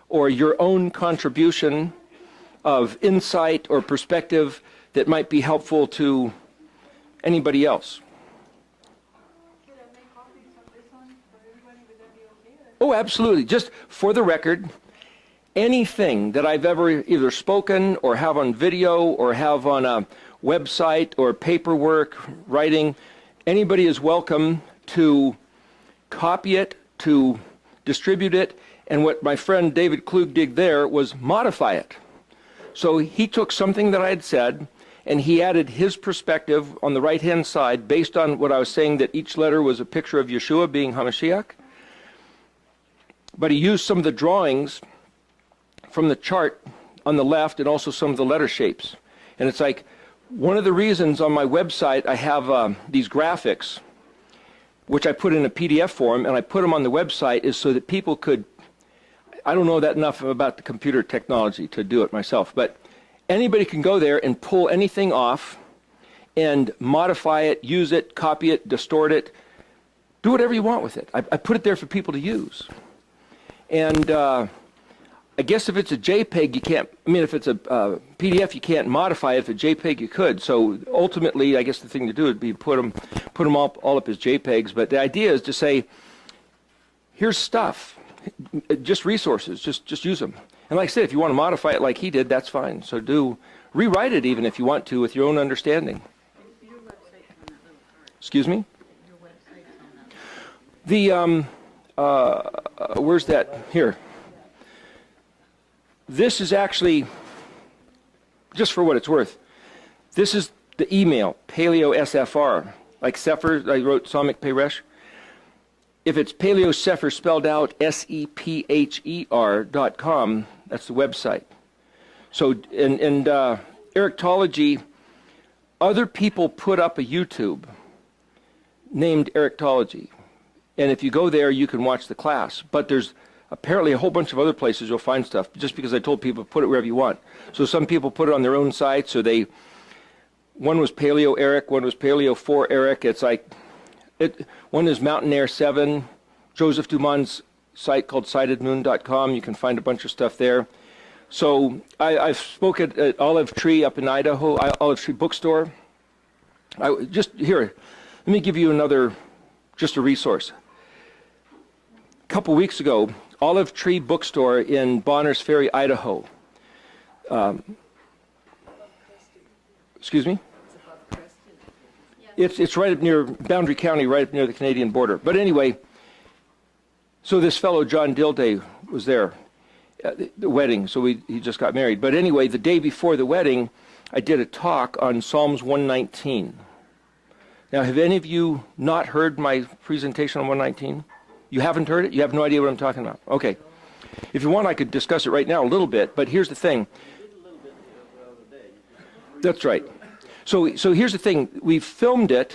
or your own contribution of insight or perspective that might be helpful to anybody else. Could I make copies of this one for everybody? Would that be okay? Oh, absolutely. Just for the record, anything that I've ever either spoken or have on video or have on a website or paperwork, writing, anybody is welcome to copy it, to distribute it, and what my friend David Klug did there was modify it. So he took something that I had said, and he added his perspective on the right-hand side based on what I was saying, that each letter was a picture of Yeshua being HaMashiach. But he used some of the drawings from the chart on the left and also some of the letter shapes. And it's like, one of the reasons on my website I have these graphics, which I put in a PDF form, and I put them on the website, is so that people could, I don't know that enough about the computer technology to do it myself, but anybody can go there and pull anything off and modify it, use it, copy it, distort it, do whatever you want with it. I put it there for people to use. And I guess if it's a JPEG, you can't, I mean, if it's a PDF, you can't modify it. If it's a JPEG, you could. So ultimately, I guess the thing to do would be put them all up as JPEGs. But the idea is to say, here's stuff, just resources, just use them. And like I said, if you want to modify it like he did, that's fine. So rewrite it even if you want to with your own understanding. Your website's on that little card. Excuse me? Your website's on that. The, where's that? Here. This is actually, just for what it's worth, this is the email, Paleo SFR, like Sefer, I wrote Samik Peresh. If it's Paleo Sefer spelled out SEPHER.com, that's the website. So, and Erictology, other people put up a YouTube named Erictology. And if you go there, you can watch the class. But there's apparently a whole bunch of other places you'll find stuff, just because I told people put it wherever you want. So some people put it on their own site, so one was Paleo Eric, one was Paleo 4 Eric. It's like, one is Mountain Air 7, Joseph Dumont's site called sightedmoon.com. You can find a bunch of stuff there. So I've spoken at Olive Tree up in Idaho, Olive Tree Bookstore. Let me give you just a resource. A couple weeks ago, Olive Tree Bookstore in Bonners Ferry, Idaho. Excuse me? It's right up near Boundary County, right up near the Canadian border. But anyway, so this fellow, John Dilday, was there at the wedding. So he just got married. But anyway, the day before the wedding, I did a talk on Psalms 119. Now, have any of you not heard my presentation on 119? You haven't heard it? You have no idea what I'm talking about? Okay. If you want, I could discuss it right now a little bit, but here's the thing. That's right. So here's the thing. We filmed it.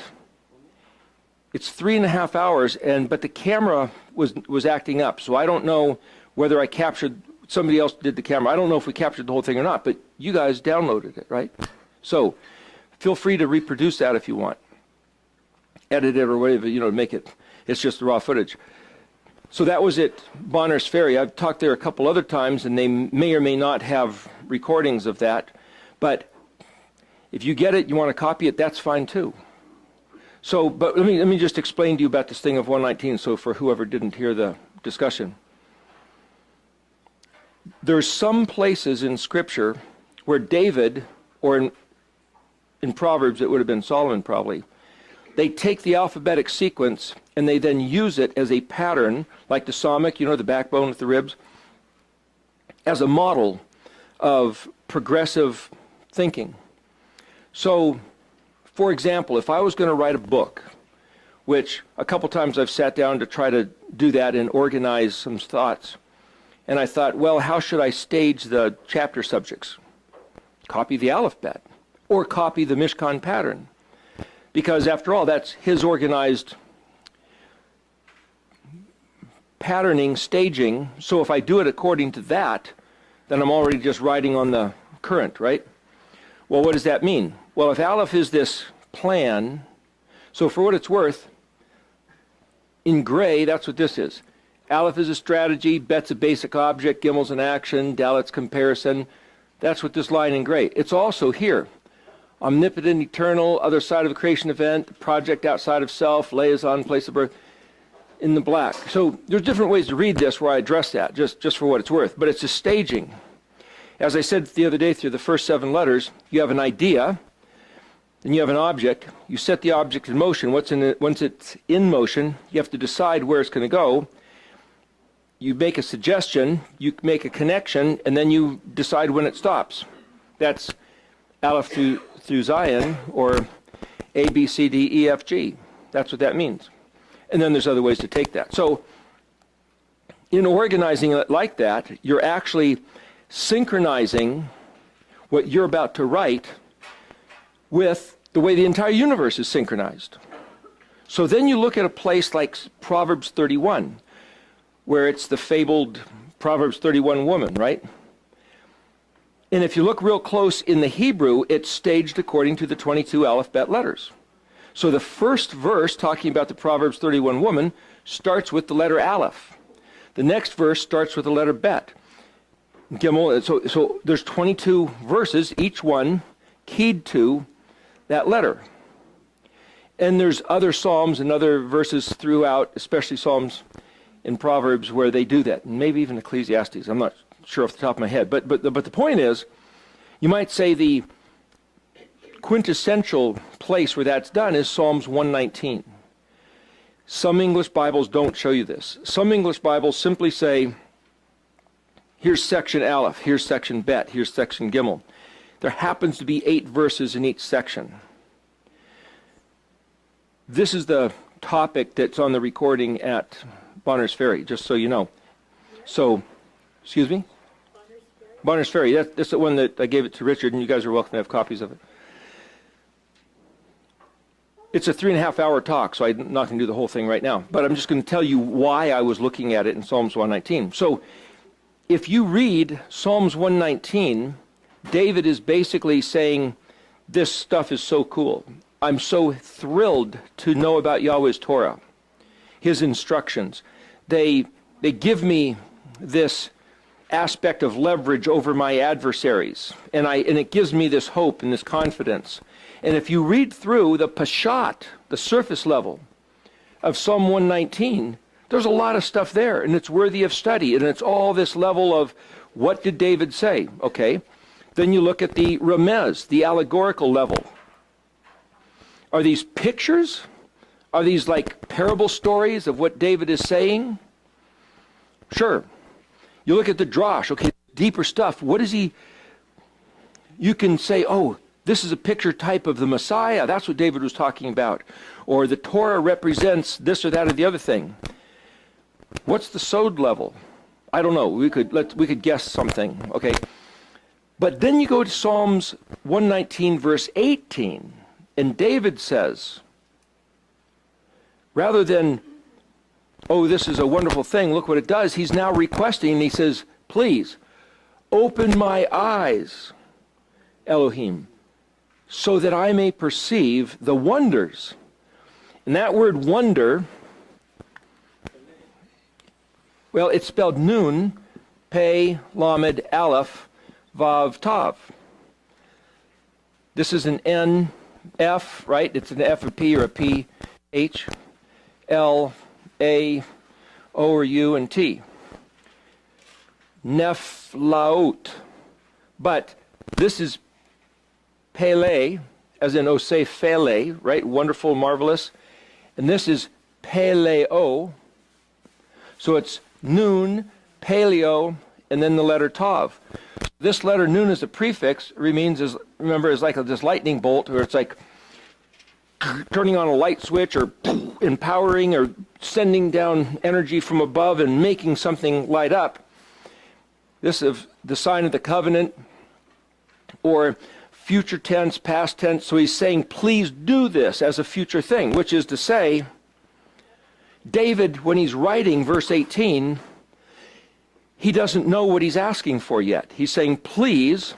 It's 3.5 hours, but the camera was acting up, so I don't know whether I captured, somebody else did the camera. I don't know if we captured the whole thing or not, but you guys downloaded it, right? So feel free to reproduce that if you want. Edit it or whatever, make it, it's just the raw footage. So that was at Bonners Ferry. I've talked there a couple other times, and they may or may not have recordings of that. But if you get it, you want to copy it, that's fine too. So, but let me just explain to you about this thing of 119, so for whoever didn't hear the discussion. There's some places in Scripture where David, or in Proverbs it would have been Solomon probably, they take the alphabetic sequence and they then use it as a pattern, like the Psalmic, the backbone with the ribs, as a model of progressive thinking. So, for example, if I was going to write a book, which a couple times I've sat down to try to do that and organize some thoughts, and I thought, well, how should I stage the chapter subjects? Copy the alphabet, or copy the Mishkan pattern. Because after all, that's his organized patterning, staging. So if I do it according to that, then I'm already just riding on the current, right? Well, what does that mean? Well, if Aleph is this plan, so for what it's worth, in gray, that's what this is. Aleph is a strategy, bet's a basic object, Gimel's an action, Dalet's comparison. That's what this line in gray. It's also here. Omnipotent, eternal, other side of a creation event, project outside of self, liaison, place of birth, in the black. So there's different ways to read this where I address that, just for what it's worth. But it's a staging. As I said the other day through the first 7 letters, you have an idea, then you have an object. You set the object in motion. Once it's in motion, you have to decide where it's going to go. You make a suggestion, you make a connection, and then you decide when it stops. That's Aleph through Zion, or A, B, C, D, E, F, G. That's what that means. And then there's other ways to take that. So in organizing it like that, you're actually synchronizing what you're about to write with the way the entire universe is synchronized. So then you look at a place like Proverbs 31, where it's the fabled Proverbs 31 woman, right? And if you look real close in the Hebrew, it's staged according to the 22 alphabet letters. So the first verse, talking about the Proverbs 31 woman, starts with the letter Aleph. The next verse starts with the letter Bet. Gimel, so there's 22 verses, each one keyed to that letter. And there's other Psalms and other verses throughout, especially Psalms and Proverbs, where they do that. And maybe even Ecclesiastes. I'm not sure off the top of my head. But the point is, you might say the quintessential place where that's done is Psalms 119. Some English Bibles don't show you this. Some English Bibles simply say, here's section Aleph, here's section Bet, here's section Gimel. There happens to be 8 verses in each section. This is the topic that's on the recording at Bonner's Ferry, just so you know. So, excuse me? Bonner's Ferry. That's the one that I gave it to Richard, and you guys are welcome to have copies of it. It's a 3.5-hour talk, so I'm not going to do the whole thing right now. But I'm just going to tell you why I was looking at it in Psalms 119. So if you read Psalms 119, David is basically saying, this stuff is so cool. I'm so thrilled to know about Yahweh's Torah, his instructions. They give me this aspect of leverage over my adversaries, and it gives me this hope and this confidence. And if you read through the Pashat, the surface level of Psalm 119, there's a lot of stuff there, and it's worthy of study, and it's all this level of what did David say? Okay. Then you look at the Remez, the allegorical level. Are these pictures? Are these like parable stories of what David is saying? Sure. You look at the Drash, okay, deeper stuff. What is he? You can say, oh, this is a picture type of the Messiah. That's what David was talking about. Or the Torah represents this or that or the other thing. What's the Sod level? I don't know. We could guess something. Okay. But then you go to Psalms 119, verse 18, and David says, rather than, oh, this is a wonderful thing, look what it does, he's now requesting, and he says, please, open my eyes, Elohim, so that I may perceive the wonders. And that word wonder, well, it's spelled Nun, Pei, Lamed, Aleph, Vav, Tav. This is an N, F, right? It's an F, a P, or a P, H, L, A, O, or U, and T. Nephlaut. But this is Pele, as in Osei Phele, right? Wonderful, marvelous. And this is Paleo. So it's Nun, Paleo, and then the letter Tav. This letter Nun as a prefix remember, is like this lightning bolt, where it's like turning on a light switch, or empowering, or sending down energy from above and making something light up. This is the sign of the covenant, or future tense, past tense. So he's saying, please do this as a future thing, which is to say, David, when he's writing verse 18, he doesn't know what he's asking for yet. He's saying, please,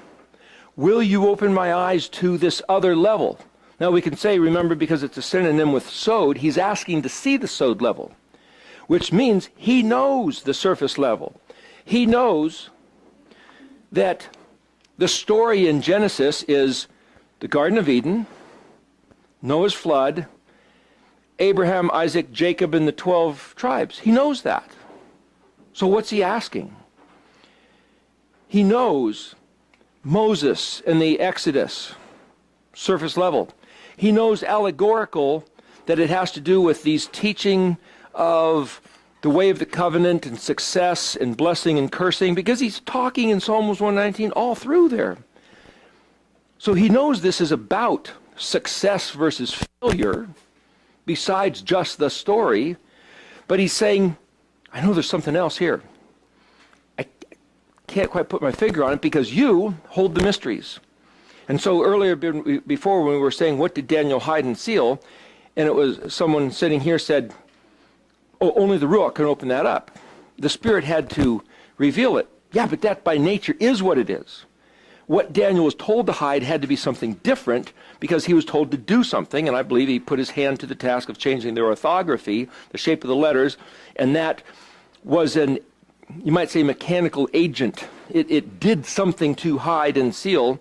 will you open my eyes to this other level? Now we can say, remember, because it's a synonym with Sod, he's asking to see the Sod level. which means he knows the surface level. He knows that the story in Genesis is the Garden of Eden, Noah's flood, Abraham, Isaac, Jacob, and the 12 tribes. He knows that. So what's he asking? He knows Moses and the Exodus, surface level. He knows allegorical, that it has to do with these teaching of the way of the covenant and success and blessing and cursing, because he's talking in Psalms 119 all through there. So he knows this is about success versus failure, besides just the story, but he's saying, I know there's something else here. I can't quite put my finger on it because you hold the mysteries. And so earlier, before when we were saying, what did Daniel hide and seal? And it was someone sitting here said, oh, only the Ruach can open that up. The Spirit had to reveal it. Yeah, but that by nature is what it is. What Daniel was told to hide had to be something different because he was told to do something, and I believe he put his hand to the task of changing the orthography, the shape of the letters, and that was an, you might say, mechanical agent. It did something to hide and seal,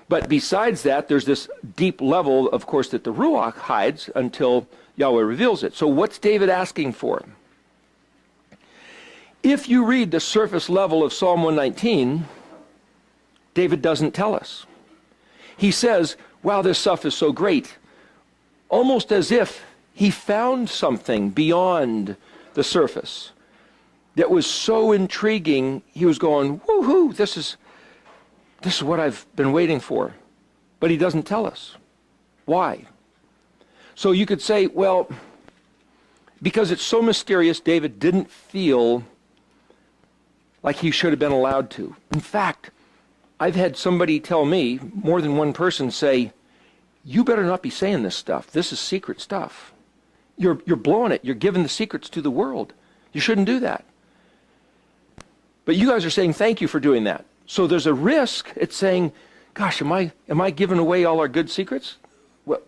but besides that, there's this deep level, of course, that the Ruach hides until Yahweh reveals it. So what's David asking for? If you read the surface level of Psalm 119, David doesn't tell us. He says, wow, this stuff is so great, almost as if he found something beyond the surface that was so intriguing, he was going, woohoo, this is what I've been waiting for. But he doesn't tell us. Why? So you could say, well, because it's so mysterious, David didn't feel like he should have been allowed to. In fact, I've had somebody tell me, more than one person say, you better not be saying this stuff. This is secret stuff. You're blowing it. You're giving the secrets to the world. You shouldn't do that. But you guys are saying thank you for doing that. So there's a risk. It's saying, gosh, am I giving away all our good secrets? Well,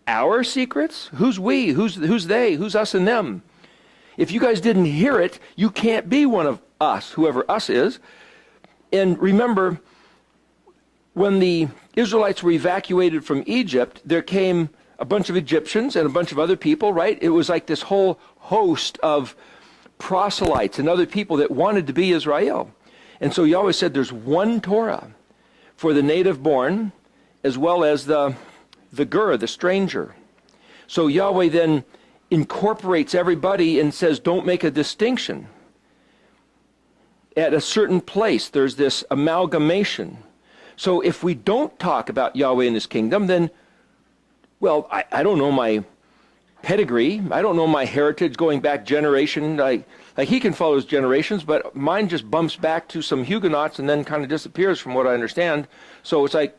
our secrets? Who's we? Who's they? Who's us and them? If you guys didn't hear it, you can't be one of us, whoever us is. And remember, when the Israelites were evacuated from Egypt, there came a bunch of Egyptians and a bunch of other people, right? It was like this whole host of proselytes and other people that wanted to be Israel. And so Yahweh said there's one Torah for the native born as well as the gur, the stranger. So Yahweh then incorporates everybody and says don't make a distinction. At a certain place, there's this amalgamation. So if we don't talk about Yahweh and his kingdom, then, well, I don't know my pedigree. I don't know my heritage going back generation. Like he can follow his generations, but mine just bumps back to some Huguenots and then kind of disappears from what I understand. So it's like,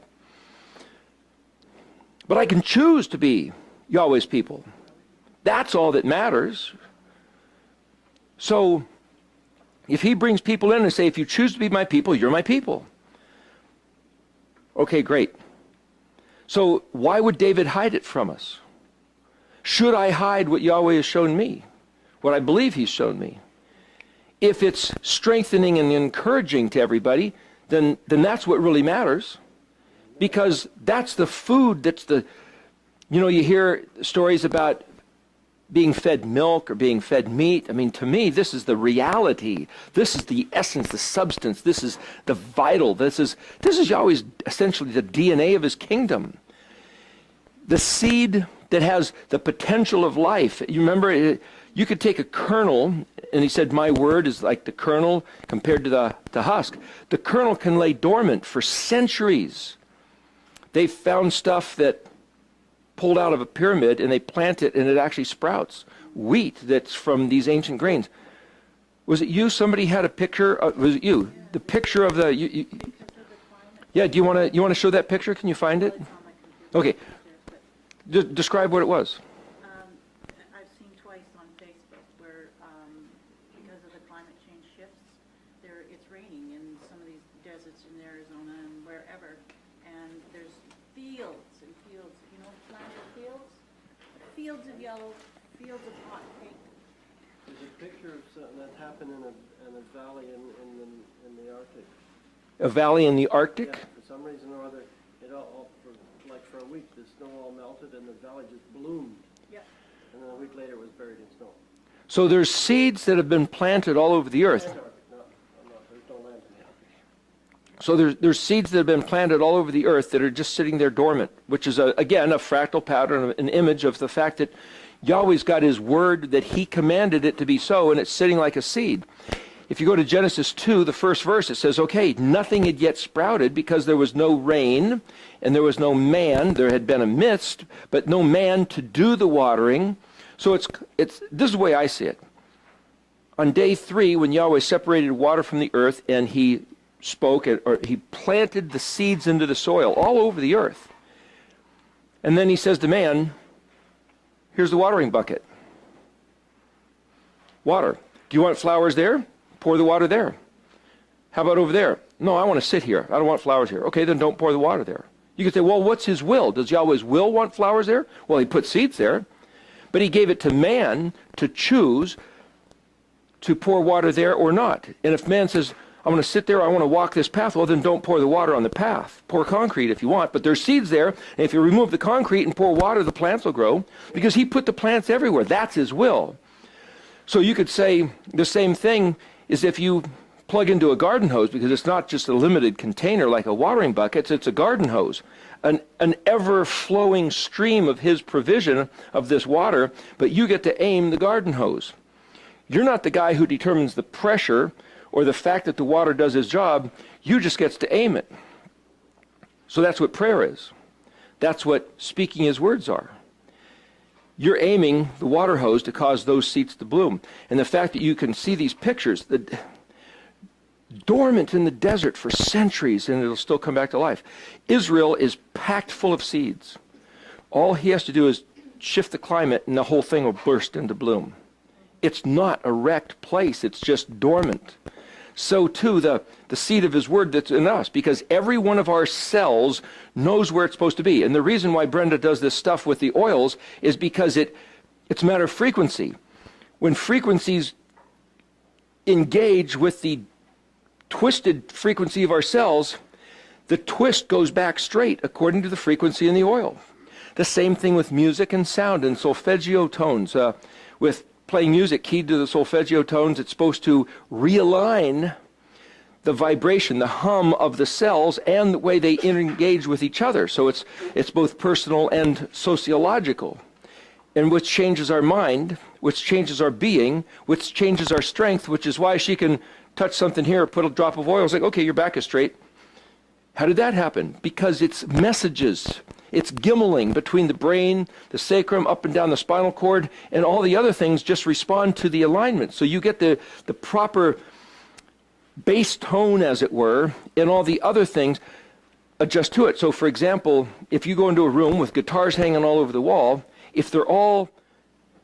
but I can choose to be Yahweh's people. That's all that matters. So if he brings people in and say, if you choose to be my people, you're my people. Okay, great. So why would David hide it from us? Should I hide what Yahweh has shown me? What I believe he's shown me? If it's strengthening and encouraging to everybody, then that's what really matters. Because that's the food, that's the, you hear stories about being fed milk or being fed meat. I mean, to me, this is the reality. This is the essence, the substance. This is the vital. This is Yahweh's essentially the DNA of his kingdom. The seed that has the potential of life. You remember, you could take a kernel, and he said, my word is like the kernel compared to the husk. The kernel can lay dormant for centuries. They found stuff that pulled out of a pyramid, and they plant it, and it actually sprouts. Wheat that's from these ancient grains. Was it you? Somebody had a picture. Was it you? The picture of the. Yeah. Do you want to show that picture? Can you find it? Okay. Describe what it was. I've seen twice on Facebook where, because of the climate change shifts, it's raining in some of these deserts in Arizona and wherever, and there's fields and fields, planted fields of yellow, fields of hot pink, a picture of something that happened in a valley in the Arctic. A valley in the Arctic? Yeah, for some reason or other, for a week, the snow all melted and the valley just bloomed. Yeah. And then a week later, it was buried in snow. So there's seeds that have been planted all over the earth. Antarctic, there's no land in the Arctic. So there's seeds that have been planted all over the earth that are just sitting there dormant, which is, again, a fractal pattern, an image of the fact that Yahweh's got his word that he commanded it to be so, and it's sitting like a seed. If you go to Genesis 2, the first verse, it says, okay, nothing had yet sprouted because there was no rain and there was no man. There had been a mist, but no man to do the watering. So this is the way I see it. On day 3, when Yahweh separated water from the earth and he spoke, or he planted the seeds into the soil all over the earth. And then he says to man, here's the watering bucket. Water. Do you want flowers there? Pour the water there. How about over there? No, I want to sit here. I don't want flowers here. Okay, then don't pour the water there. You could say, well, what's his will? Does Yahweh's will want flowers there? Well, he put seeds there. But he gave it to man to choose to pour water there or not. And if man says, I want to sit there, I want to walk this path, well, then don't pour the water on the path. Pour concrete if you want. But there's seeds there, and if you remove the concrete and pour water, the plants will grow, because he put the plants everywhere. That's his will. So you could say the same thing is if you plug into a garden hose, because it's not just a limited container like a watering bucket, it's a garden hose, an ever-flowing stream of his provision of this water, but you get to aim the garden hose. You're not the guy who determines the pressure or the fact that the water does his job. You just gets to aim it. So that's what prayer is. That's what speaking his words are. You're aiming the water hose to cause those seeds to bloom. And the fact that you can see these pictures, dormant in the desert for centuries, and it'll still come back to life. Israel is packed full of seeds. All he has to do is shift the climate, and the whole thing will burst into bloom. It's not a wrecked place. It's just dormant. So too the seed of his word that's in us, because every one of our cells knows where it's supposed to be. And the reason why Brenda does this stuff with the oils is because it's a matter of frequency. When frequencies engage with the twisted frequency of our cells, the twist goes back straight according to the frequency in the oil. The same thing with music and sound and solfeggio tones. With playing music keyed to the solfeggio tones, it's supposed to realign the vibration, the hum of the cells, and the way they engage with each other. So it's both personal and sociological, and which changes our mind, which changes our being, which changes our strength, which is why she can touch something here, put a drop of oil, it's like, okay, your back is straight. How did that happen? Because it's messages. It's gimmeling between the brain, the sacrum, up and down the spinal cord, and all the other things just respond to the alignment. So you get the proper bass tone, as it were, and all the other things adjust to it. So for example, if you go into a room with guitars hanging all over the wall, if they're all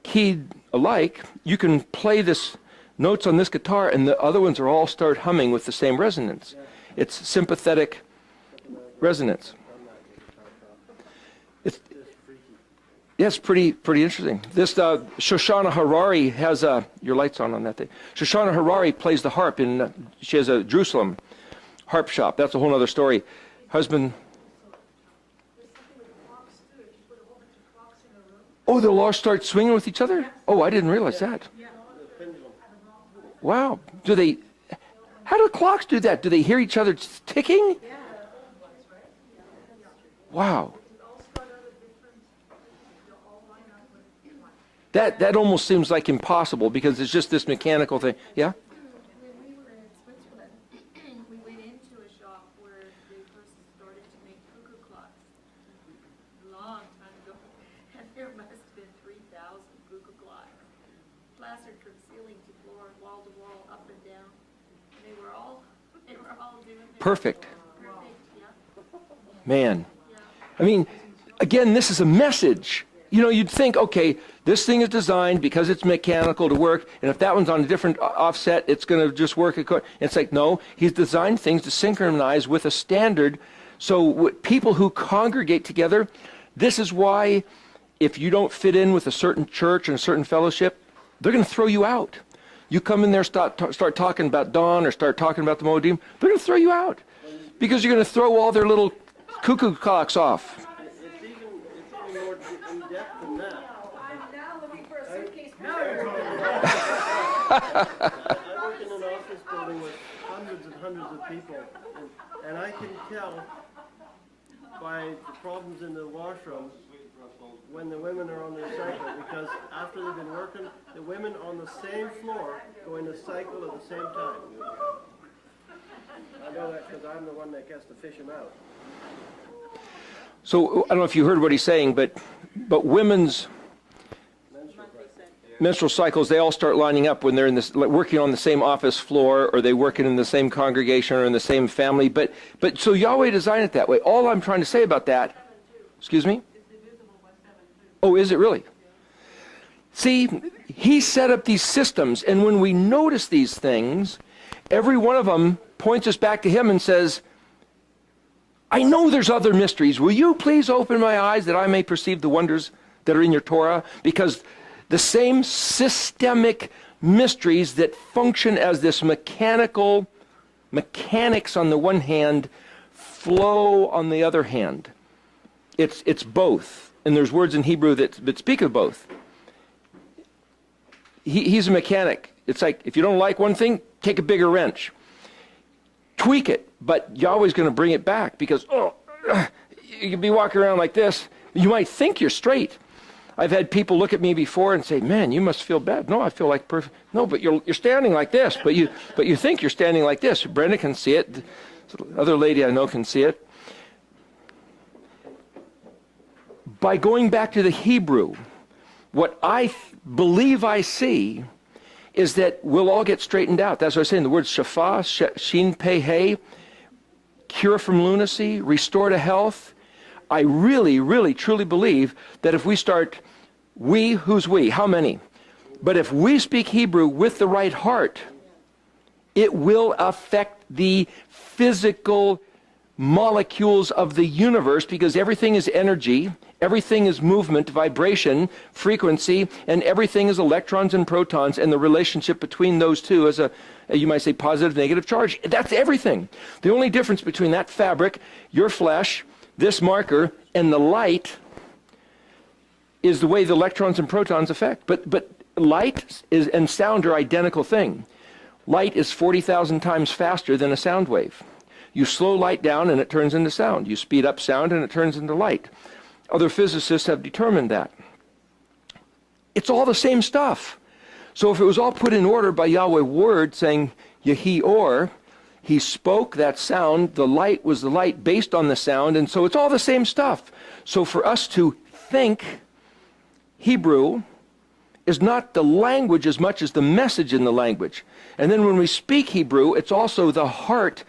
keyed alike, you can play this notes on this guitar and the other ones are all start humming with the same resonance. It's sympathetic resonance. It's pretty interesting. This Shoshana Harari has your lights on that thing. Shoshana Harari plays the harp she has a Jerusalem harp shop. That's a whole other story. Husband. Oh, they'll all start swinging with each other? Oh, I didn't realize that. Wow. How do clocks do that? Do they hear each other ticking? Wow. That almost seems like impossible because it's just this mechanical thing. Yeah? When we were in Switzerland, we went into a shop where they first started to make cuckoo clocks a long time ago. And there must have been 3,000 cuckoo clocks, plastered from ceiling to floor, wall to wall, up and down. And they were all doing it. Perfect. Perfect, yeah. Man. I mean, again, this is a message. You know, you'd think, okay, this thing is designed because it's mechanical to work, and if that one's on a different offset, it's going to just work. It's like, no, he's designed things to synchronize with a standard. So people who congregate together, this is why if you don't fit in with a certain church and a certain fellowship, they're going to throw you out. You come in there, start talking about Dawn or start talking about the Moedim, they're going to throw you out because you're going to throw all their little cuckoo clocks off. It's even more in-depth than that. I'm now looking for a suitcase. I work in an office building with hundreds and hundreds of people, and I can tell by the problems in the washroom when the women are on their cycle, because after they've been working, the women on the same floor go in a cycle at the same time. I know that because I'm the one that gets to fish them out. So I don't know if you heard what he's saying, but women's menstrual cycles, they all start lining up when they're in this, like, working on the same office floor, or they working in the same congregation or in the same family. But so Yahweh designed it that way. All I'm trying to say about that, excuse me? Oh, is it really? See, he set up these systems, and when we notice these things, every one of them points us back to him and says, I know there's other mysteries. Will you please open my eyes that I may perceive the wonders that are in your Torah? Because the same systemic mysteries that function as this mechanics on the one hand, flow on the other hand. It's both. And there's words in Hebrew that speak of both. He's a mechanic. It's like, if you don't like one thing, take a bigger wrench. Tweak it, but Yahweh's going to bring it back because, you can be walking around like this. You might think you're straight. I've had people look at me before and say, man, you must feel bad. No, I feel like perfect. No, but you're standing like this, but you think you're standing like this. Brenda can see it. The other lady I know can see it. By going back to the Hebrew, what I believe I see is that we'll all get straightened out. That's what I was saying. The words shafa, shin, pei, hey, cure from lunacy, restore to health. I really, really, truly believe that if we start, who's we? How many? But if we speak Hebrew with the right heart, it will affect the physical molecules of the universe, because everything is energy, everything is movement, vibration, frequency, and everything is electrons and protons, and the relationship between those two is you might say, positive, negative charge. That's everything. The only difference between that fabric, your flesh, this marker, and the light is the way the electrons and protons affect. But light and sound are identical thing. Light is 40,000 times faster than a sound wave. You slow light down and it turns into sound. You speed up sound and it turns into light. Other physicists have determined that. It's all the same stuff. So if it was all put in order by Yahweh word saying Yehi Or, he spoke that sound, the light was the light based on the sound, and so it's all the same stuff. So for us to think Hebrew is not the language as much as the message in the language. And then when we speak Hebrew, it's also the heart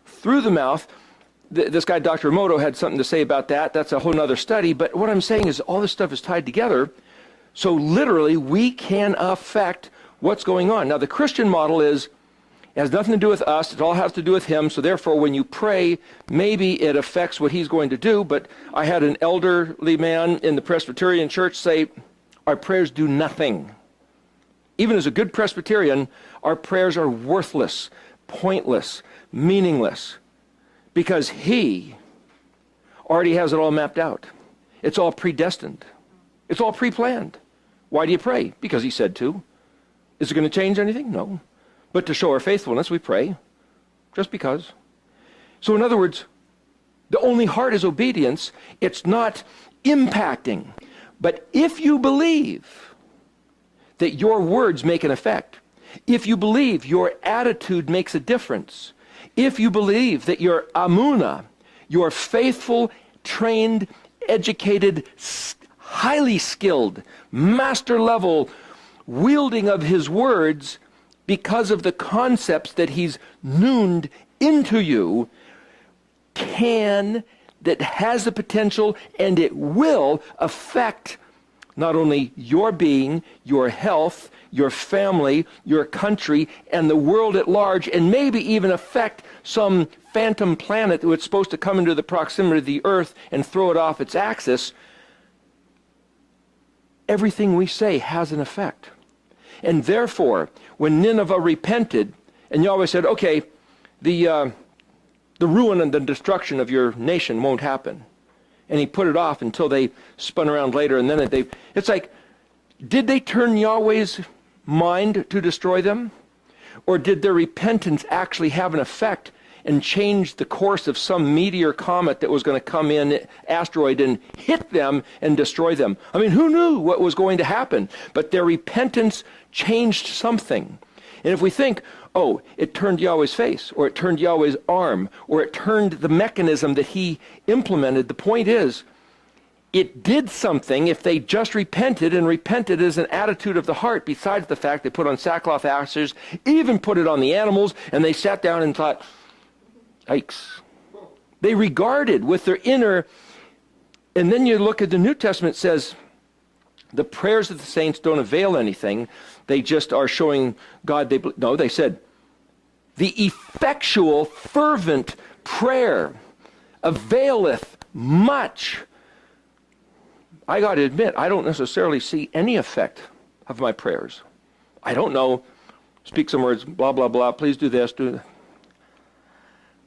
through the mouth. This guy, Dr. Emoto, had something to say about that. That's a whole other study. But what I'm saying is all this stuff is tied together. So literally, we can affect what's going on. Now, the Christian model it has nothing to do with us. It all has to do with him. So therefore, when you pray, maybe it affects what he's going to do. But I had an elderly man in the Presbyterian church say, our prayers do nothing. Even as a good Presbyterian, our prayers are worthless, pointless, meaningless, because he already has it all mapped out. It's all predestined. It's all pre-planned. Why do you pray? Because he said to. Is it going to change anything? No. But to show our faithfulness, we pray just because. So in other words, the only heart is obedience. It's not impacting. But if you believe that your words make an effect, if you believe your attitude makes a difference, if you believe that your amuna, your faithful, trained, educated, highly skilled, master level wielding of his words because of the concepts that he's nooned into you, that has the potential and it will affect not only your being, your health, your family, your country, and the world at large, and maybe even affect some phantom planet that's supposed to come into the proximity of the earth and throw it off its axis. Everything we say has an effect. And therefore, when Nineveh repented, and Yahweh said, okay, the ruin and the destruction of your nation won't happen. And he put it off until they spun around later, and then it's like, did they turn Yahweh's mind to destroy them? Or did their repentance actually have an effect and change the course of some meteor comet that was going to come in, asteroid, and hit them and destroy them? I mean, who knew what was going to happen? But their repentance changed something. And if we think, oh, it turned Yahweh's face, or it turned Yahweh's arm, or it turned the mechanism that he implemented, the point is, it did something if they just repented, and repented is an attitude of the heart, besides the fact they put on sackcloth ashes, even put it on the animals, and they sat down and thought, yikes. They regarded with their inner, and then you look at the New Testament, it says, the prayers of the saints don't avail anything. They just are showing God they said, the effectual, fervent prayer availeth much. I got to admit, I don't necessarily see any effect of my prayers. I don't know, speak some words, blah, blah, blah, please do this, do that.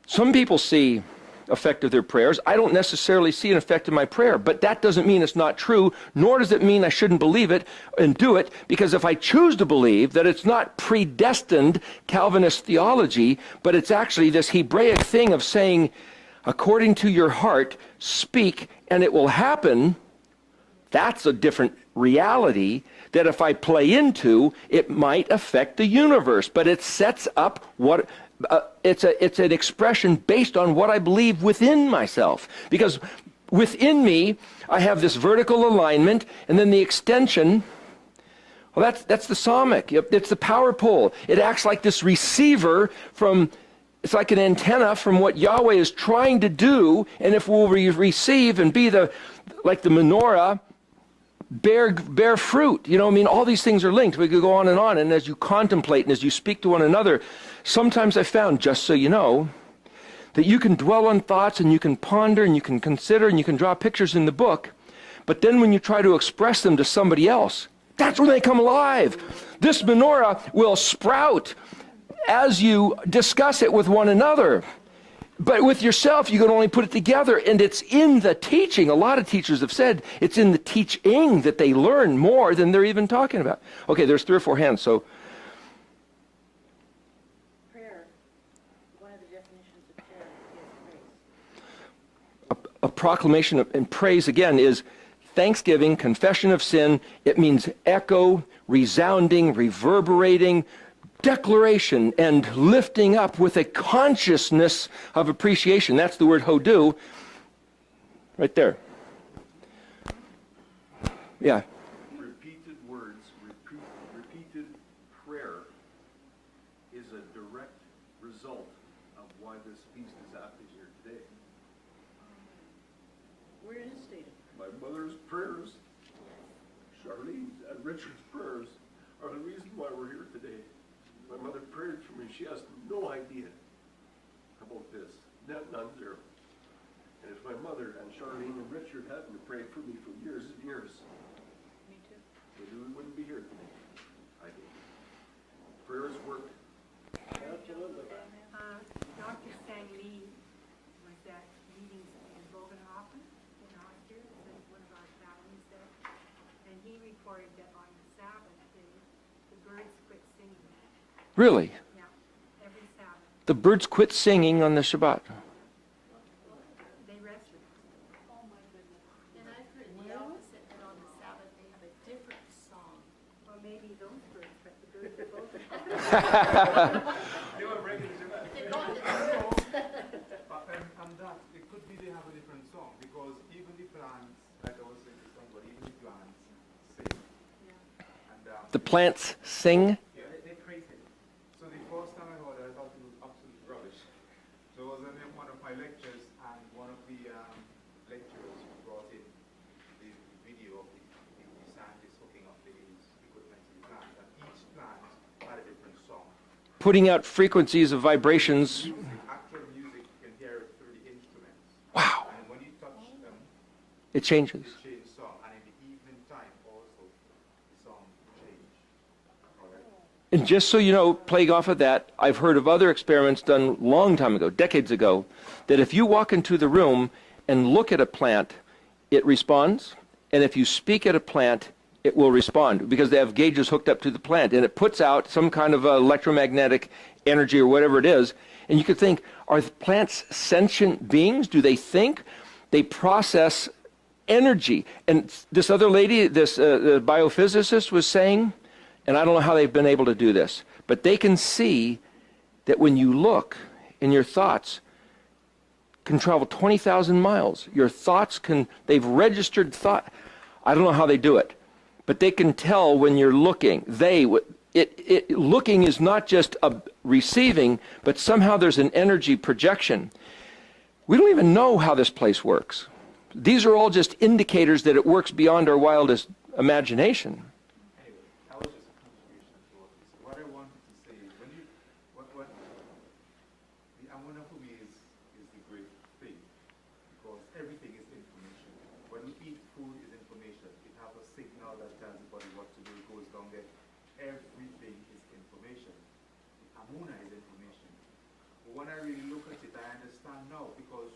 Some people see effect of their prayers. I don't necessarily see an effect in my prayer, but that doesn't mean it's not true, nor does it mean I shouldn't believe it and do it, because if I choose to believe that it's not predestined Calvinist theology, but it's actually this Hebraic thing of saying, according to your heart, speak, and it will happen, that's a different reality that if I play into, it might affect the universe, but it sets up what... it's an expression based on what I believe within myself. Because within me, I have this vertical alignment, and then the extension, well, that's the somic. It's the power pole. It acts like this receiver it's like an antenna from what Yahweh is trying to do, and if we'll receive and be like the menorah, bear fruit. You know, I mean, all these things are linked. We could go on, and as you contemplate and as you speak to one another, sometimes I found, just so you know, that you can dwell on thoughts and you can ponder and you can consider and you can draw pictures in the book, but then when you try to express them to somebody else, that's when they come alive. This menorah will sprout as you discuss it with one another. But with yourself, you can only put it together, and it's in the teaching. A lot of teachers have said it's in the teaching that they learn more than they're even talking about. Okay, there's 3 or 4 hands, so. Prayer, one of the definitions of prayer is praise. A proclamation and praise, again, is thanksgiving, confession of sin. It means echo, resounding, reverberating, declaration, and lifting up with a consciousness of appreciation. That's the word hodu, right there. Yeah. Repeated words, repeated prayer is a direct result of why this feast is happening here today. We're in a state of My mother's prayers, Charlene's and Richard's prayers are the reason why we're here today. My mother prayed for me. She has no idea about this. None, zero. And if my mother and Charlene and Richard hadn't prayed for me for years and years, me too. maybe we wouldn't be here today. I think prayers work. Absolutely. Dr. Sang Lee was at meetings in Bogenhofen in Austria, and one of our families there, and he reported that on the Sabbath day, the birds quit singing. Really? Yeah, every Sabbath. The birds quit singing on the Shabbat. They rested. Oh my goodness. And I've heard the opposite, that on the Sabbath they have a different song. Well, maybe those birds, but the birds are both. They go on to the birds. And that, it could be they have a different song, because even the plants, like I was saying to somebody, even the plants sing. And, The plants sing. yeah, they praise him. So the first time I heard it, I thought it was absolute rubbish. So it was in one of my lectures, and one of the lecturers brought in the video of the scientists hooking up the equipment to the plant, and each plant had a different song. Putting out frequencies of vibrations. Actual music, you can hear it through the instruments. Wow. And when you touch them, It changes. change song, and in the evening time also the song change. Alright? And just so you know, playing off of that, I've heard of other experiments done long time ago, decades ago, that if you walk into the room and look at a plant, it responds, and if you speak at a plant, it will respond, because they have gauges hooked up to the plant, and it puts out some kind of electromagnetic energy or whatever it is. And you could think, are plants sentient beings? Do they think? They process energy. And this other lady, this biophysicist was saying, and I don't know how they've been able to do this, but they can see that when you look in your thoughts, can travel 20,000 miles. Your thoughts they've registered thought. I don't know how they do it, but they can tell when you're looking. Looking is not just a receiving, but somehow there's an energy projection. We don't even know how this place works. These are all just indicators that it works beyond our wildest imagination. Anyway, that was just a contribution to what you said. What I wanted to say is, the ammonia for me is the great thing, because everything is information. When we eat food, is information. It has a signal that tells the body what to do. It goes down there. Everything is information. The ammonia is information. But when I really look at it, I understand now, because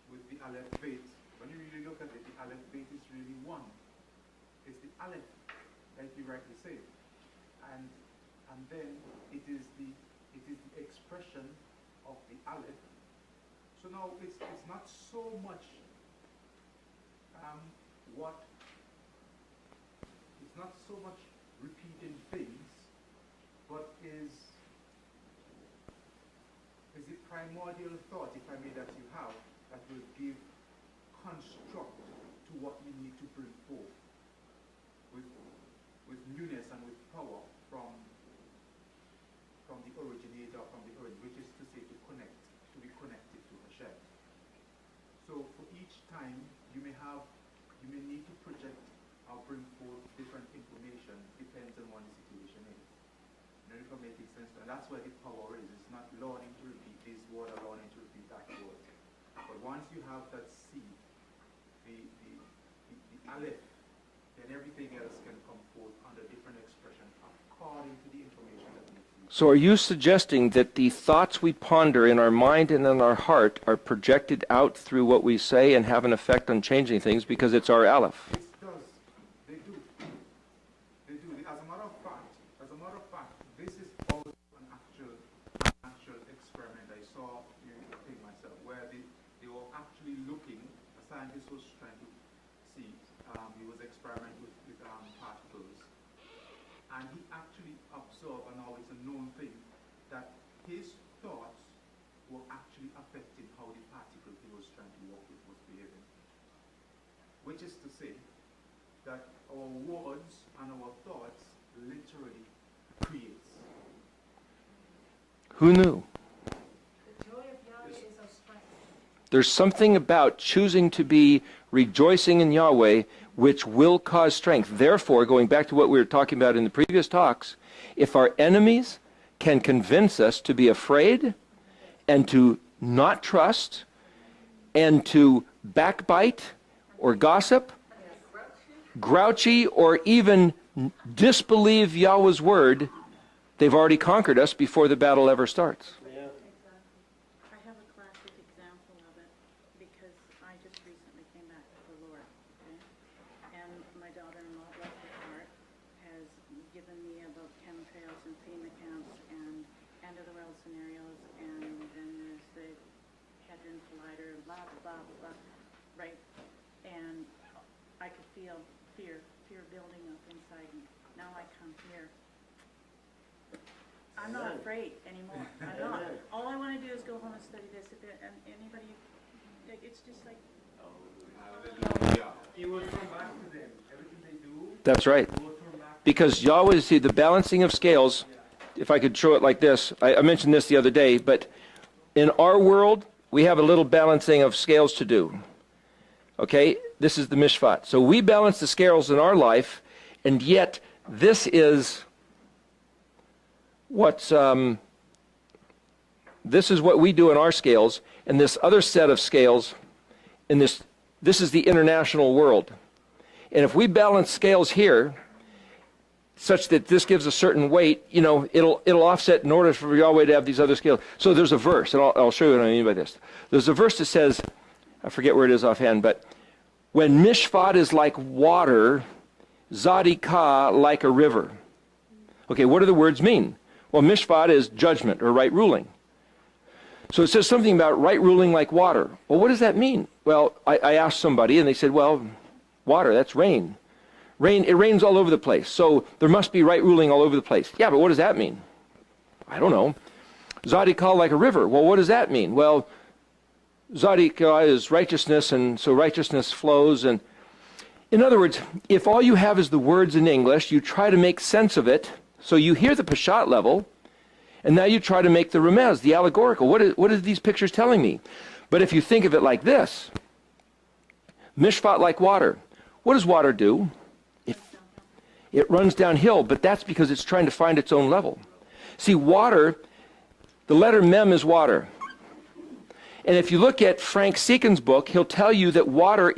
with the Aleph Beit, when you really look at it, the Aleph Beit is really one. It's the Aleph, like you rightly say, and then it is the expression of the Aleph. So now it's not so much it's not so much repeating things, but is the primordial thought, if I may, that you have, that will give construct to what you need to bring forth with newness and with power from the originator, from the origin, which is to say to be connected to Hashem. So for each time you may need to project or bring forth different information, depends on what the situation is. You know, if I'm making sense, and that's where the power is. It's not learning to repeat this word or learning to repeat that word. But once you have that seed, the Aleph, then everything else can come forth under different expression according to the information that needs to be. So are you suggesting that the thoughts we ponder in our mind and in our heart are projected out through what we say and have an effect on changing things because it's our Aleph? It does. They do. They do. As a matter of fact, this is also an actual experiment. I saw the thing myself where they were actually looking. A scientist was trying to see. He was experimenting with particles, and he actually observed, and now it's a known thing, that his thoughts were actually affecting how the particle he was trying to work with was behaving. Which is to say that our words and our thoughts literally creates. Who knew? The joy of Yahweh is our strength. There's something about choosing to be rejoicing in Yahweh which will cause strength. Therefore, going back to what we were talking about in the previous talks, if our enemies can convince us to be afraid and to not trust and to backbite or gossip, grouchy, or even disbelieve Yahweh's word, they've already conquered us before the battle ever starts. Yeah. I have a classic example of it because I just recently came back to the Lord, okay? And my daughter-in-law, bless her heart, has given me about chemtrails and FEMA camps and end-of-the-world scenarios, and then there's the Hadron Collider, blah, blah, blah, right? And I could feel fear building up inside me. Now I come here. I'm not afraid anymore. I'm not. All I want to do is go home and study this. And anybody, it's just like, Hallelujah. You will turn back to them. Everything they do, That's right. you will turn back. Because Yahweh, see, the balancing of scales, if I could show it like this, I mentioned this the other day, but in our world, we have a little balancing of scales to do. Okay? This is the mishpat. So we balance the scales in our life, and yet this is this is what we do in our scales, and this other set of scales, in this is the international world. And if we balance scales here, such that this gives a certain weight, it'll offset in order for Yahweh to have these other scales. So there's a verse, and I'll show you what I mean by this. There's a verse that says, I forget where it is offhand, but when mishpat is like water, zadikah like a river. Okay, what do the words mean? Well, mishpat is judgment or right ruling. So it says something about right ruling like water. Well, what does that mean? Well, I asked somebody, and they said, well, water, that's rain. It rains all over the place, so there must be right ruling all over the place. Yeah, but what does that mean? I don't know. Zadikah like a river. Well, what does that mean? Well, Zadikah is righteousness, and so righteousness flows. And in other words, if all you have is the words in English, you try to make sense of it, so you hear the Peshat level, and now you try to make the Remez, the allegorical. What are these pictures telling me? But if you think of it like this, mishpat like water. What does water do? It runs downhill, but that's because it's trying to find its own level. See, water, the letter mem is water. And if you look at Frank Seeken's book, he'll tell you that water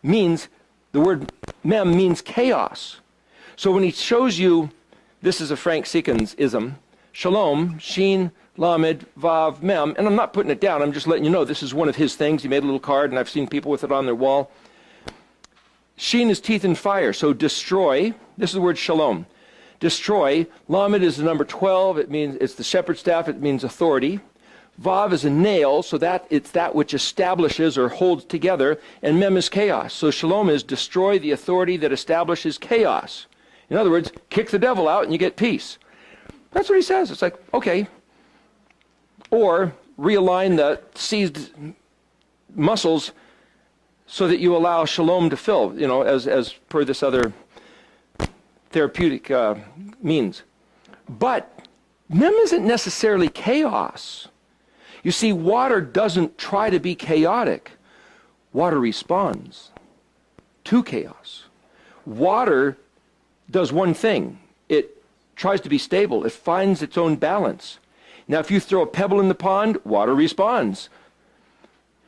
means, the word mem means chaos. So when he shows you, this is a Frank Seeken's ism, shalom, sheen, lamed, vav, mem, and I'm not putting it down, I'm just letting you know this is one of his things. He made a little card, and I've seen people with it on their wall. Sheen is teeth in fire, so destroy, this is the word shalom. Destroy, lamed is the number 12, it means, it's the shepherd's staff, it means authority. Vav is a nail, so that it's that which establishes or holds together, and mem is chaos. So shalom is destroy the authority that establishes chaos. In other words, kick the devil out and you get peace. That's what he says. It's like, okay. Or realign the seized muscles so that you allow shalom to fill, as per this other therapeutic means. But mem isn't necessarily chaos. You see, water doesn't try to be chaotic. Water responds to chaos. Water does one thing. It tries to be stable. It finds its own balance. Now, if you throw a pebble in the pond, water responds.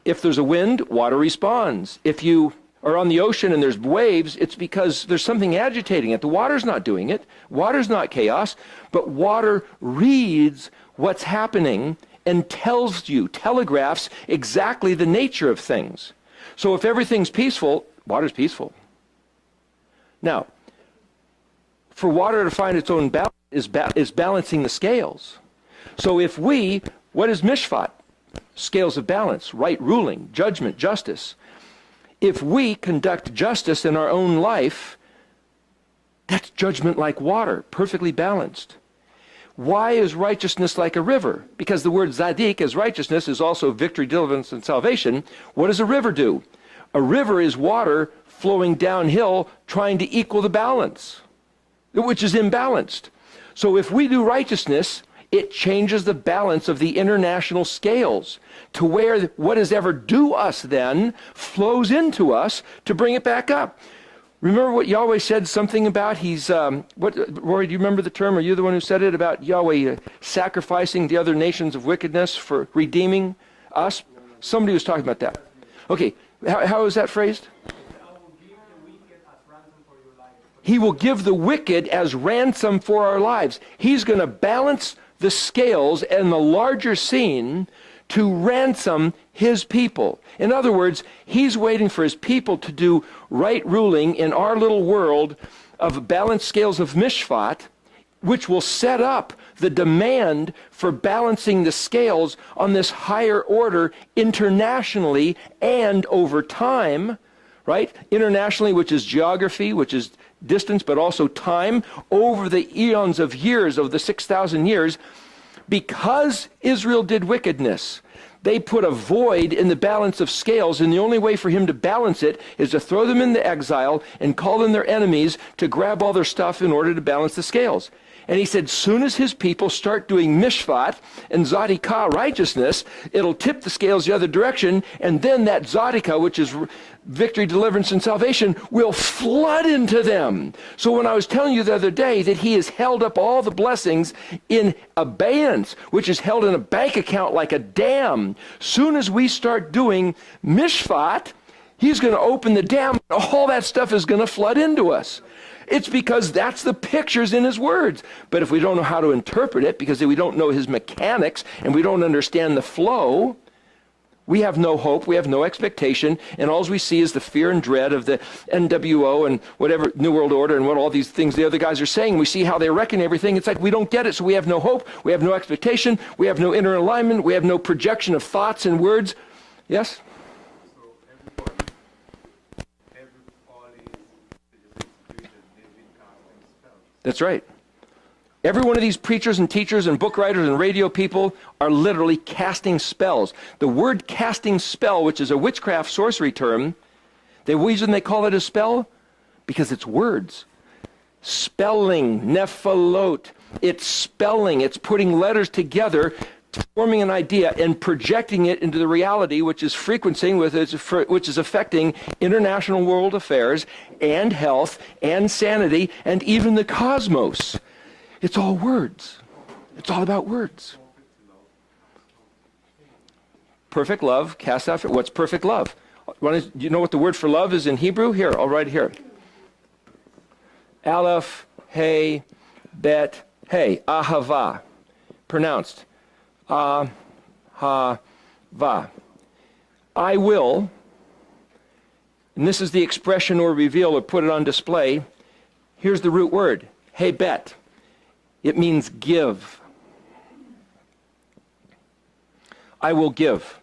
If there's a wind, water responds. If you are on the ocean and there's waves, it's because there's something agitating it. The water's not doing it. Water's not chaos, but water reads what's happening and telegraphs exactly the nature of things. So if everything's peaceful, water's peaceful. Now, for water to find its own balance is balancing the scales. So if what is mishpat? Scales of balance, right ruling, judgment, justice. If we conduct justice in our own life, that's judgment like water, perfectly balanced. Why is righteousness like a river? Because the word zadik as righteousness is also victory, deliverance, and salvation. What does a river do? A river is water flowing downhill trying to equal the balance, which is imbalanced. So if we do righteousness, it changes the balance of the international scales to where what is ever due us then flows into us to bring it back up. Remember what Yahweh said something about Rory, do you remember the term? Are you the one who said it about Yahweh sacrificing the other nations of wickedness for redeeming us? Somebody was talking about that. Okay, how is that phrased? He will give the wicked as ransom for our lives. He's going to balance the scales and the larger scene to ransom his people. In other words, he's waiting for his people to do right ruling in our little world of balanced scales of mishpat, which will set up the demand for balancing the scales on this higher order internationally and over time, right? Internationally, which is geography, which is distance, but also time, over the eons of years, of the 6,000 years. Because Israel did wickedness, they put a void in the balance of scales, and the only way for him to balance it is to throw them into exile and call them their enemies to grab all their stuff in order to balance the scales. And he said, soon as his people start doing mishpat and zadikah, righteousness, it'll tip the scales the other direction, and then that zadikah, which is victory, deliverance, and salvation, will flood into them. So when I was telling you the other day that he has held up all the blessings in abeyance, which is held in a bank account like a dam, soon as we start doing mishpat, He's going to open the dam. All that stuff is going to flood into us. It's because that's the pictures in his words. But if we don't know how to interpret it, because we don't know his mechanics and we don't understand the flow, we have no hope, we have no expectation, and all we see is the fear and dread of the NWO and whatever, New World Order and what all these things the other guys are saying. We see how they reckon everything. It's like we don't get it, so we have no hope, we have no expectation, we have no inner alignment, we have no projection of thoughts and words. Yes? So all these creatures, they've been casting spells. That's right. Every one of these preachers and teachers and book writers and radio people are literally casting spells. The word casting spell, which is a witchcraft sorcery term, the reason they call it a spell, because it's words. Spelling, nephalot. It's spelling. It's putting letters together, forming an idea and projecting it into the reality, which is frequencing with it, which is affecting international world affairs and health and sanity and even the cosmos. It's all words. It's all about words. Perfect love casts out fear. What's perfect love? Do you know what the word for love is in Hebrew? Here, I'll write it here. Aleph, Hey, Bet, Hey. Ahava. Pronounced. Ah-ha-va. I will, and this is the expression or reveal or put it on display. Here's the root word. Hey, Bet. It means give. I will give,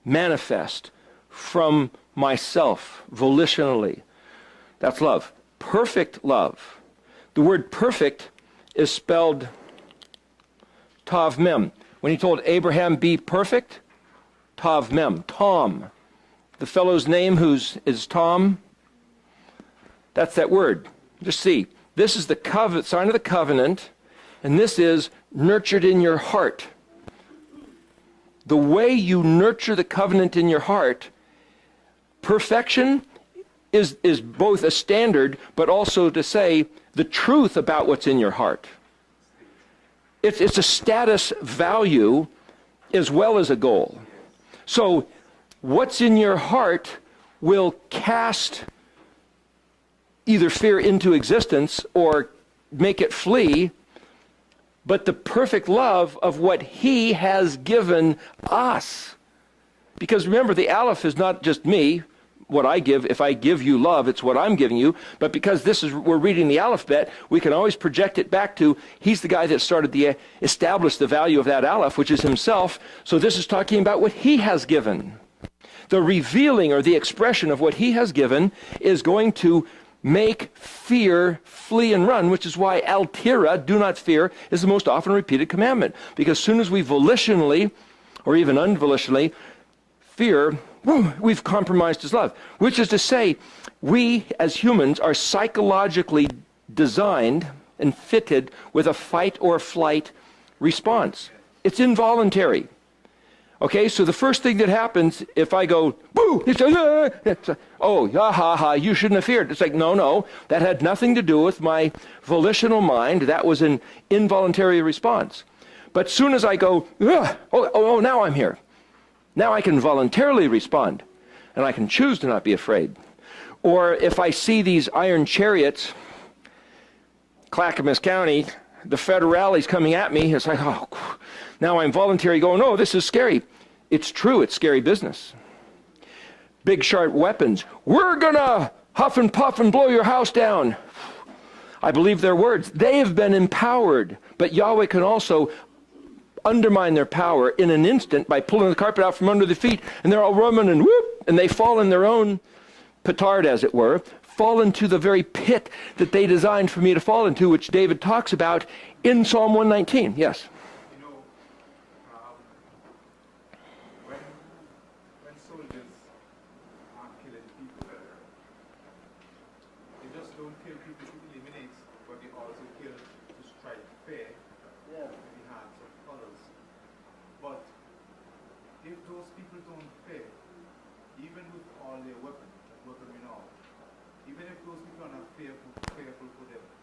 manifest from myself, volitionally. That's love. Perfect love. The word perfect is spelled tav mem. When he told Abraham, be perfect, tav mem, Tom. The fellow's name is Tom, that's that word. Just see. This is the sign of the covenant, and this is nurtured in your heart. The way you nurture the covenant in your heart, perfection is both a standard, but also to say the truth about what's in your heart. It's a status value as well as a goal. So what's in your heart will cast either fear into existence or make it flee, but the perfect love of what he has given us. Because remember, the Aleph is not just me, what I give. If I give you love, it's what I'm giving you. But because we're reading the alphabet, we can always project it back to, he's the guy that established the value of that Aleph, which is himself. So this is talking about what he has given. The revealing or the expression of what he has given is going to make fear flee and run, which is why Al-Tira, do not fear, is the most often repeated commandment. Because as soon as we volitionally, or even unvolitionally, fear, we've compromised his love. Which is to say, we as humans are psychologically designed and fitted with a fight or flight response. It's involuntary. Okay, so the first thing that happens if I go, boo, it's oh, ha, ha, ha, you shouldn't have feared. It's like, no, that had nothing to do with my volitional mind. That was an involuntary response. But soon as I go, oh, now I'm here. Now I can voluntarily respond, and I can choose to not be afraid. Or if I see these iron chariots, Clackamas County, the federales coming at me, it's like, oh, now I'm voluntarily going, oh, this is scary. It's true, it's scary business. Big sharp weapons. We're gonna huff and puff and blow your house down. I believe their words. They have been empowered, but Yahweh can also undermine their power in an instant by pulling the carpet out from under their feet, and they're all running and whoop, and they fall in their own petard, as it were, fall into the very pit that they designed for me to fall into, which David talks about in Psalm 119. Yes? You know, when soldiers are killing people, they just don't kill people to eliminate, but they also kill to strike fear in the hearts of others. But if those people don't fear, even with all their weapons and all, even if those people are not fearful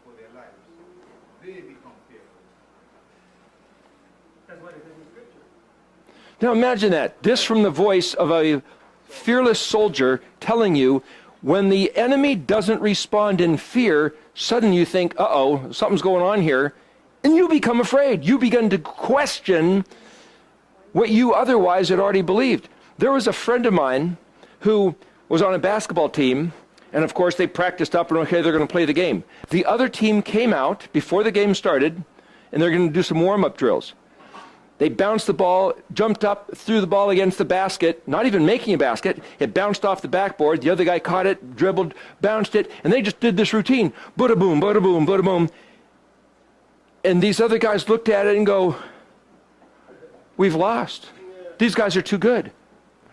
for their lives, they become fearful. That's what it is in Scripture. Now imagine that. This from the voice of a fearless soldier telling you when the enemy doesn't respond in fear, suddenly you think, uh-oh, something's going on here, and you become afraid. You begin to question what you otherwise had already believed. There was a friend of mine who was on a basketball team, and of course they practiced up and okay, they're going to play the game. The other team came out before the game started, and they're going to do some warm-up drills. They bounced the ball, jumped up, threw the ball against the basket, not even making a basket. It bounced off the backboard. The other guy caught it, dribbled, bounced it, and they just did this routine. Bada boom, bada boom, bada boom. And these other guys looked at it and go, we've lost. These guys are too good.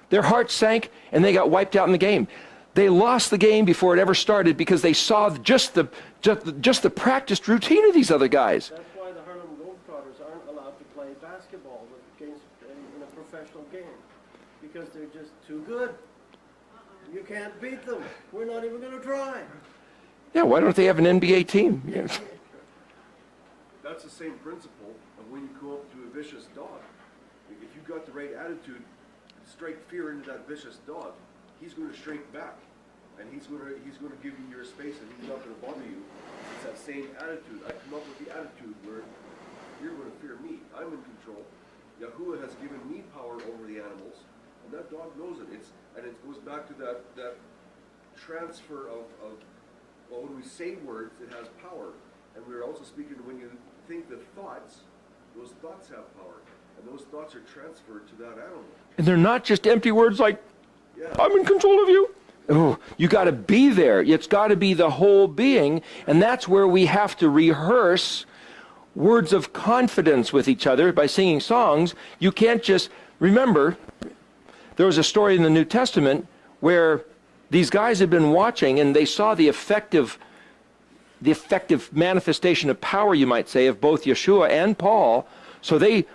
Their hearts sank, and they got wiped out in the game. They lost the game before it ever started because they saw just the practiced routine of these other guys. That's why the Harlem Globetrotters aren't allowed to play basketball in a professional game, because they're just too good. You can't beat them. We're not even going to try. Yeah, why don't they have an NBA team? Yeah. That's the same principle of when you go up to a vicious dog. If you've got the right attitude, strike fear into that vicious dog, he's going to shrink back, and he's going to give you your space, and he's not going to bother you. It's that same attitude. I come up with the attitude where you're going to fear me. I'm in control. Yahuwah has given me power over the animals, and that dog knows it. And it goes back to that transfer of well, when we say words, it has power, and we're also speaking when you think the thoughts, those thoughts have power, and those thoughts are transferred to that animal. And they're not just empty words like, Yeah. I'm in control of you. Oh, you got to be there. It's got to be the whole being, and that's where we have to rehearse words of confidence with each other by singing songs. You can't just remember. There was a story in the New Testament where these guys had been watching, and they saw the effective manifestation of power, you might say, of both Yeshua and Paul. So they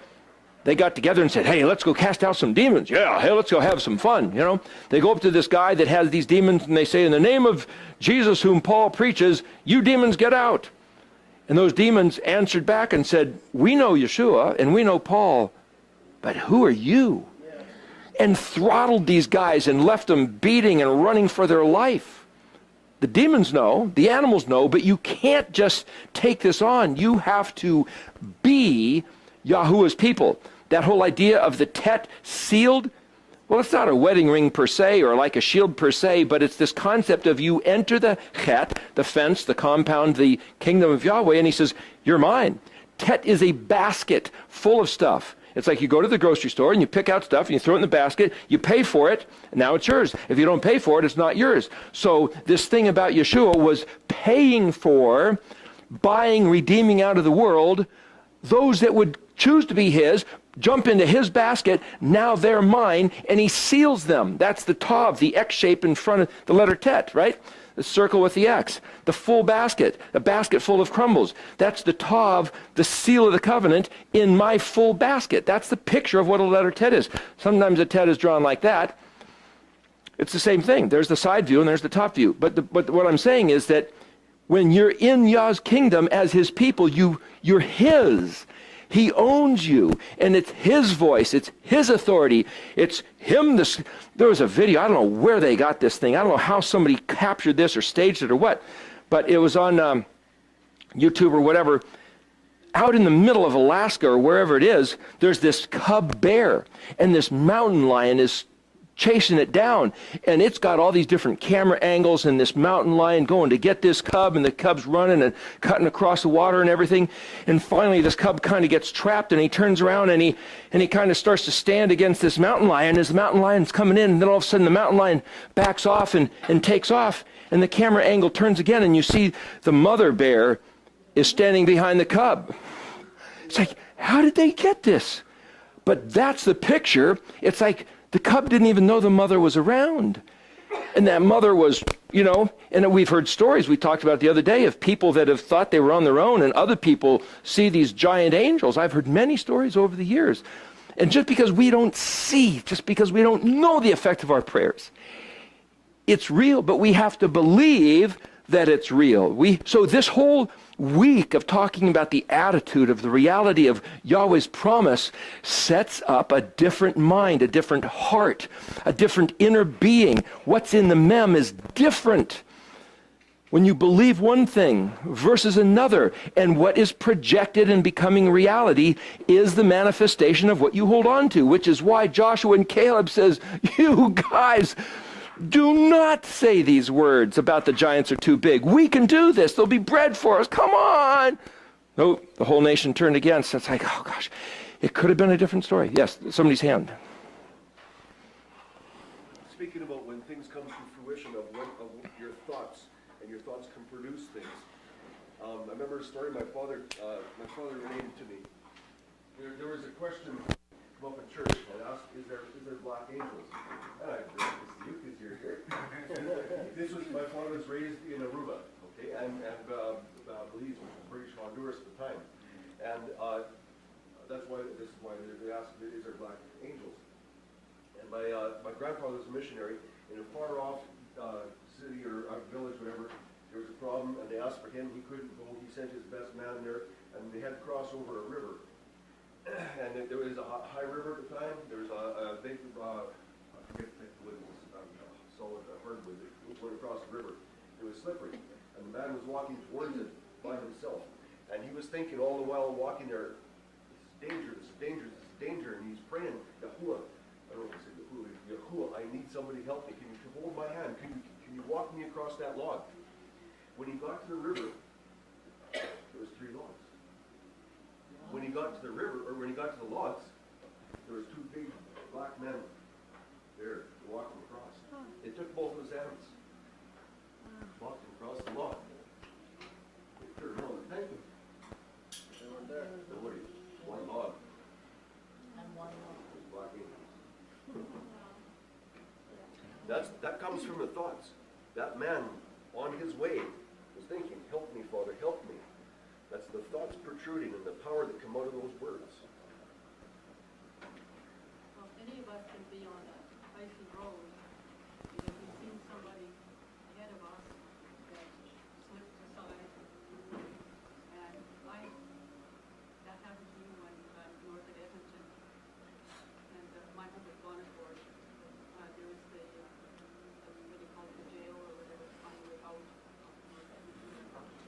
got together and said, hey, let's go cast out some demons. Yeah, hey, let's go have some fun, you know. They go up to this guy that has these demons, and they say, in the name of Jesus whom Paul preaches, you demons get out. And those demons answered back and said, we know Yeshua and we know Paul, but who are you? And throttled these guys and left them beating and running for their life. The demons know, the animals know, but you can't just take this on. You have to be Yahuwah's people. That whole idea of the tet sealed, well, it's not a wedding ring per se or like a shield per se, but it's this concept of you enter the chet, the fence, the compound, the kingdom of Yahweh, and he says, you're mine. Tet is a basket full of stuff. It's like you go to the grocery store and you pick out stuff and you throw it in the basket, you pay for it, and now it's yours. If you don't pay for it, it's not yours. So this thing about Yeshua was paying for, buying, redeeming out of the world, those that would choose to be his, jump into his basket, now they're mine, and he seals them. That's the tav, the X shape in front of the letter tet, right? The circle with the X. The full basket, a basket full of crumbles. That's the tav, the seal of the covenant in my full basket. That's the picture of what a letter tet is. Sometimes a tet is drawn like that. It's the same thing. There's the side view and there's the top view. But what I'm saying is that when you're in Yah's kingdom as his people, you're his. He owns you, and it's his voice, it's his authority, it's him. There was a video, I don't know where they got this thing, I don't know how somebody captured this or staged it or what, but it was on YouTube or whatever. Out in the middle of Alaska or wherever it is, there's this cub bear, and this mountain lion is chasing it down, and it's got all these different camera angles, and this mountain lion going to get this cub, and the cub's running and cutting across the water and everything, and finally this cub kind of gets trapped, and he turns around and he kind of starts to stand against this mountain lion as the mountain lion's coming in, and then all of a sudden the mountain lion backs off and takes off, and the camera angle turns again, and you see the mother bear is standing behind the cub. It's like, how did they get this? But that's the picture. It's like the cub didn't even know the mother was around. And that mother was, you know, and we've heard stories we talked about the other day of people that have thought they were on their own, and other people see these giant angels. I've heard many stories over the years. And just because we don't see, just because we don't know the effect of our prayers, it's real, but we have to believe that it's real. So this whole week of talking about the attitude of the reality of Yahweh's promise sets up a different mind, a different heart, a different inner being. What's in the mem is different when you believe one thing versus another, and what is projected and becoming reality is the manifestation of what you hold on to, which is why Joshua and Caleb says, you guys, do not say these words about the giants are too big. We can do this. There'll be bread for us. Come on. No, the whole nation turned against. It's like, oh gosh, it could have been a different story. Yes, somebody's hand. Speaking about when things come to fruition of your thoughts, and your thoughts can produce things. I remember a story my father related to me. There was a question come up in church and asked, is there black angels? And I said, it's you because you're here. This was, my father was raised in Aruba, okay, and Belize, which was British Honduras at the time. And this is why they asked, is there black angels? And my grandfather was a missionary in a far off city or village, whatever. There was a problem, and they asked for him. He couldn't go. He sent his best man there, and they had to cross over a river. And there was a high river at the time. There was a big, I forget what it was, solid hardwood that went across the river. It was slippery, and the man was walking towards it by himself. And he was thinking all the while walking there, this is danger, this is danger, this is danger. And he's praying, Yahuwah, I don't know if he said Yahuwah, I need somebody to help me. Can you hold my hand? Can you walk me across that log? When he got to the river, there was 3 logs. When he got to the river, or when he got to the logs, there was 2 big black men there to walk him across. It took both of his hands. Walked him across the log. They turned around and thanked him. They weren't there. Nobody. One log. And one more. Black angels. That comes from the thoughts. That man on his way was thinking, help me, Father, help me. That's the thoughts protruding and the power that come out of those words. Well, any of us can be on a icy road. You know, we've seen somebody ahead of us that slipped aside. And that happened to me when north of Edmonton. And my home was Bonnecourt. There was the, what do you call it, the jail or whatever, on the way out.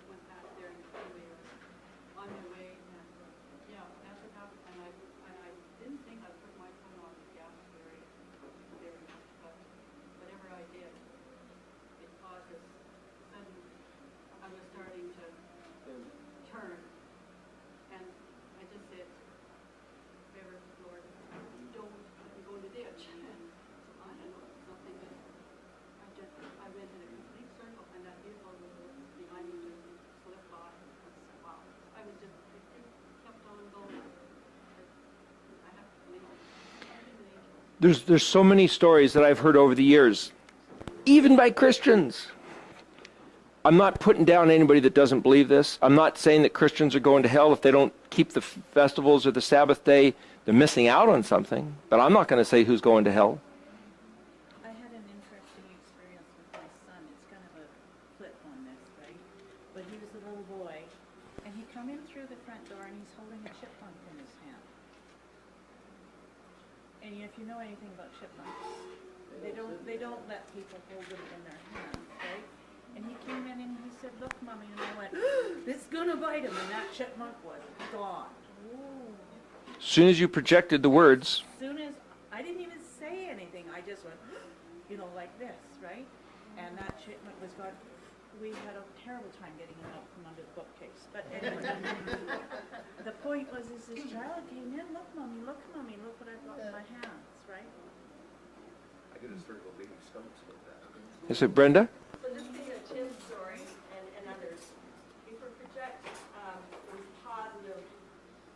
Went past there and they were on their way, and yeah, that's what happened. And I didn't think I'd put my foot on the gas very much, but whatever I did, it caused this sudden, I was starting to turn, and I just said, "River, Lord, don't let me go in the ditch." And so I don't know, something that I went in a complete circle, and that vehicle was behind me just slipped by. Wow. I was just, it kept on going. I have to believe it. There's so many stories that I've heard over the years, even by Christians. I'm not putting down anybody that doesn't believe this. I'm not saying that Christians are going to hell if they don't keep the festivals or the Sabbath day. They're missing out on something. But I'm not going to say who's going to hell. I had an interesting experience with my son. It's kind of a flip on this, right? But he was a little boy, and he come in through the front door, and he's holding a chipmunk in his hand. And if you know anything about chipmunks, they don't let people hold them in their hands, right? And he came in and he said, "Look, Mommy," and I went, "It's gonna bite him," and that chipmunk was gone. As soon as you projected the words, As soon as, I didn't even say anything, I just went, you know, like this, right? And that chipmunk was gone. We had a terrible time getting him out from under the bookcase. But anyway, the point was, is this child came in, "Look, Mommy, look what I've got in my hands," right? I get a circle of baby skunks like that. is it Brenda? So just being a Tim's story and others, if we project those positive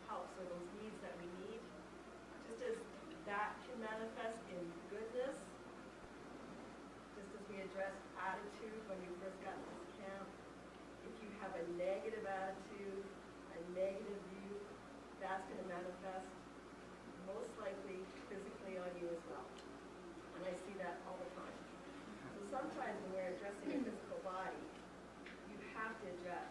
helps or those needs that we need, just as that can manifest in goodness, just as we addressed attitude when we first got to this camp, if you have a negative attitude, a negative view, that's going to manifest most likely physically on you as well. And I see that all the time. So sometimes when we're addressing a physical body, you have to address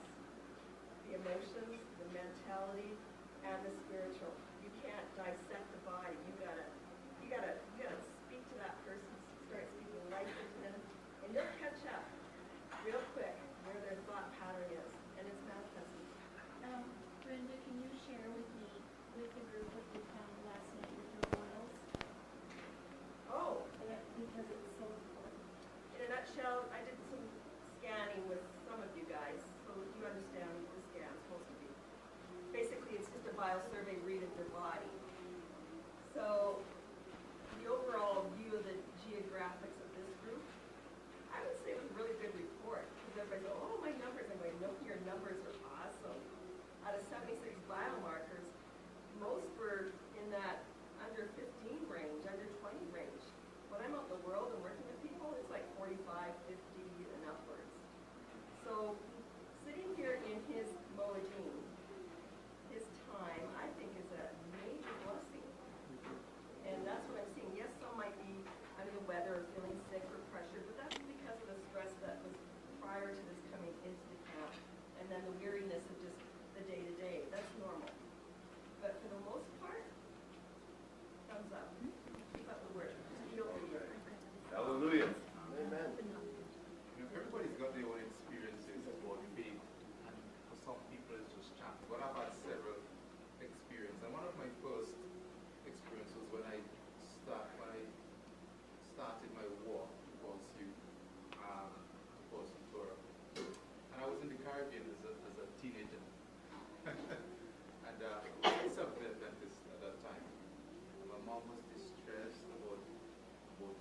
was distressed about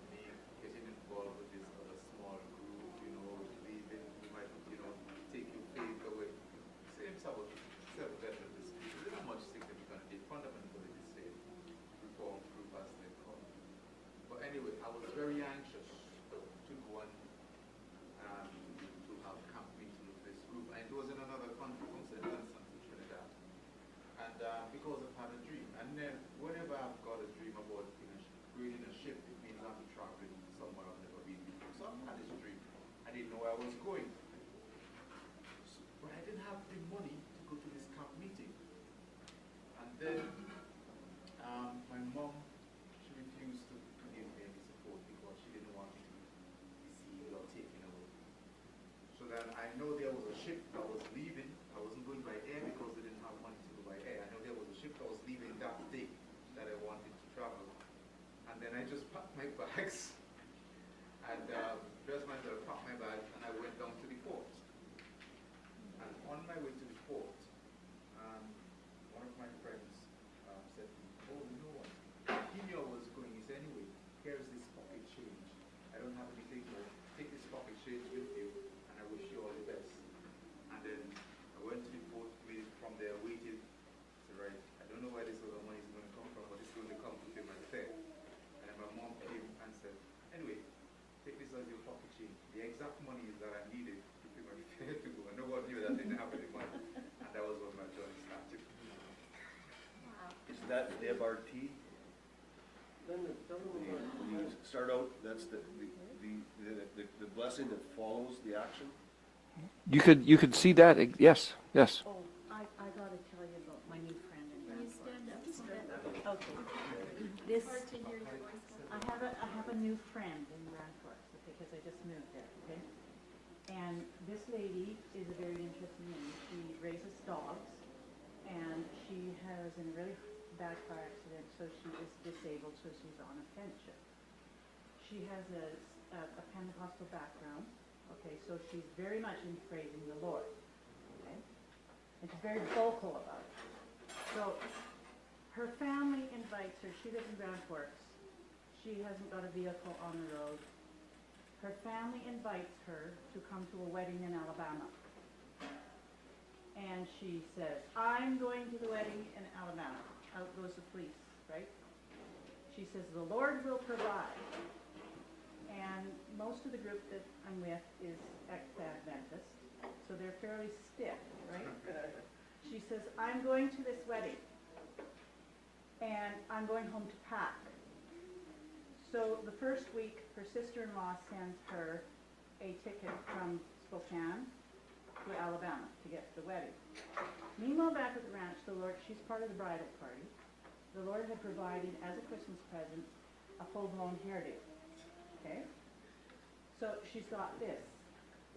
me getting involved with this other small group, leaving, you might, take your faith away. Same sort of self-development. There's not much significant. They fundamentally the same reform group as they call it. But anyway, I was very anxious to go and to have camp meeting with this group. And it was in another country, from St. Vincent to Trinidad. And because I've had a dream. And then whenever I've got a dream about creating a ship, it means I'm traveling somewhere I've never been before. So I've had this dream. I didn't know where I was going. But I didn't have the money to go to this camp meeting. And then my mom, she refused to give me any support because she didn't want me to be deceived or taken away. So then I know there was a ship that was leaving. I wasn't going by air because they didn't have money to go by air. I know there was a ship that was leaving that day that I wanted to travel. And then I just packed my bags and dressed myself, packed my bag, and I went down to the port. And on my way to the port, one of my friends said to me, "Oh, you know what? He knew I was going." He said, "Anyway, here's this pocket change. I don't have anything more. Take this pocket change with you, and I wish you all the best." And then I went to the port, from there, waited. I said, "Right, I don't know where this other money is going to come from, but it's going to come to pay my fare." And then my mom came and said, "Anyway, take this as your pocket change. The exact money that I needed to pay my fare to go." And no one knew that I didn't have any money. And that was when my journey started. Is that the MRT? Then the government, When you start out, that's the blessing that follows the action? You could see that. Yes. Oh, I gotta tell you about my new friend in Can you Vancouver. stand up? Okay. This, Hard to hear your voice. I have a new friend in Grand Forks, because I just moved there, okay? And this lady is a very interesting lady. She raises dogs, and she has in a really bad car accident, so she is disabled, so she's on a pension. She has a Pentecostal background, okay, so she's very much in praising the Lord, okay? And she's very vocal about it. So her family invites her. She lives in Grand Forks. She hasn't got a vehicle on the road. Her family invites her to come to a wedding in Alabama. And she says, "I'm going to the wedding in Alabama." Out goes the police, right? She says, "The Lord will provide." And most of the group that I'm with is ex-Adventist, so they're fairly stiff, right? She says, "I'm going to this wedding, and I'm going home to pack." So the first week, her sister-in-law sends her a ticket from Spokane to Alabama to get to the wedding. Meanwhile, back at the ranch, she's part of the bridal party. The Lord had provided as a Christmas present a full-blown hairdo. Okay? So she's got this.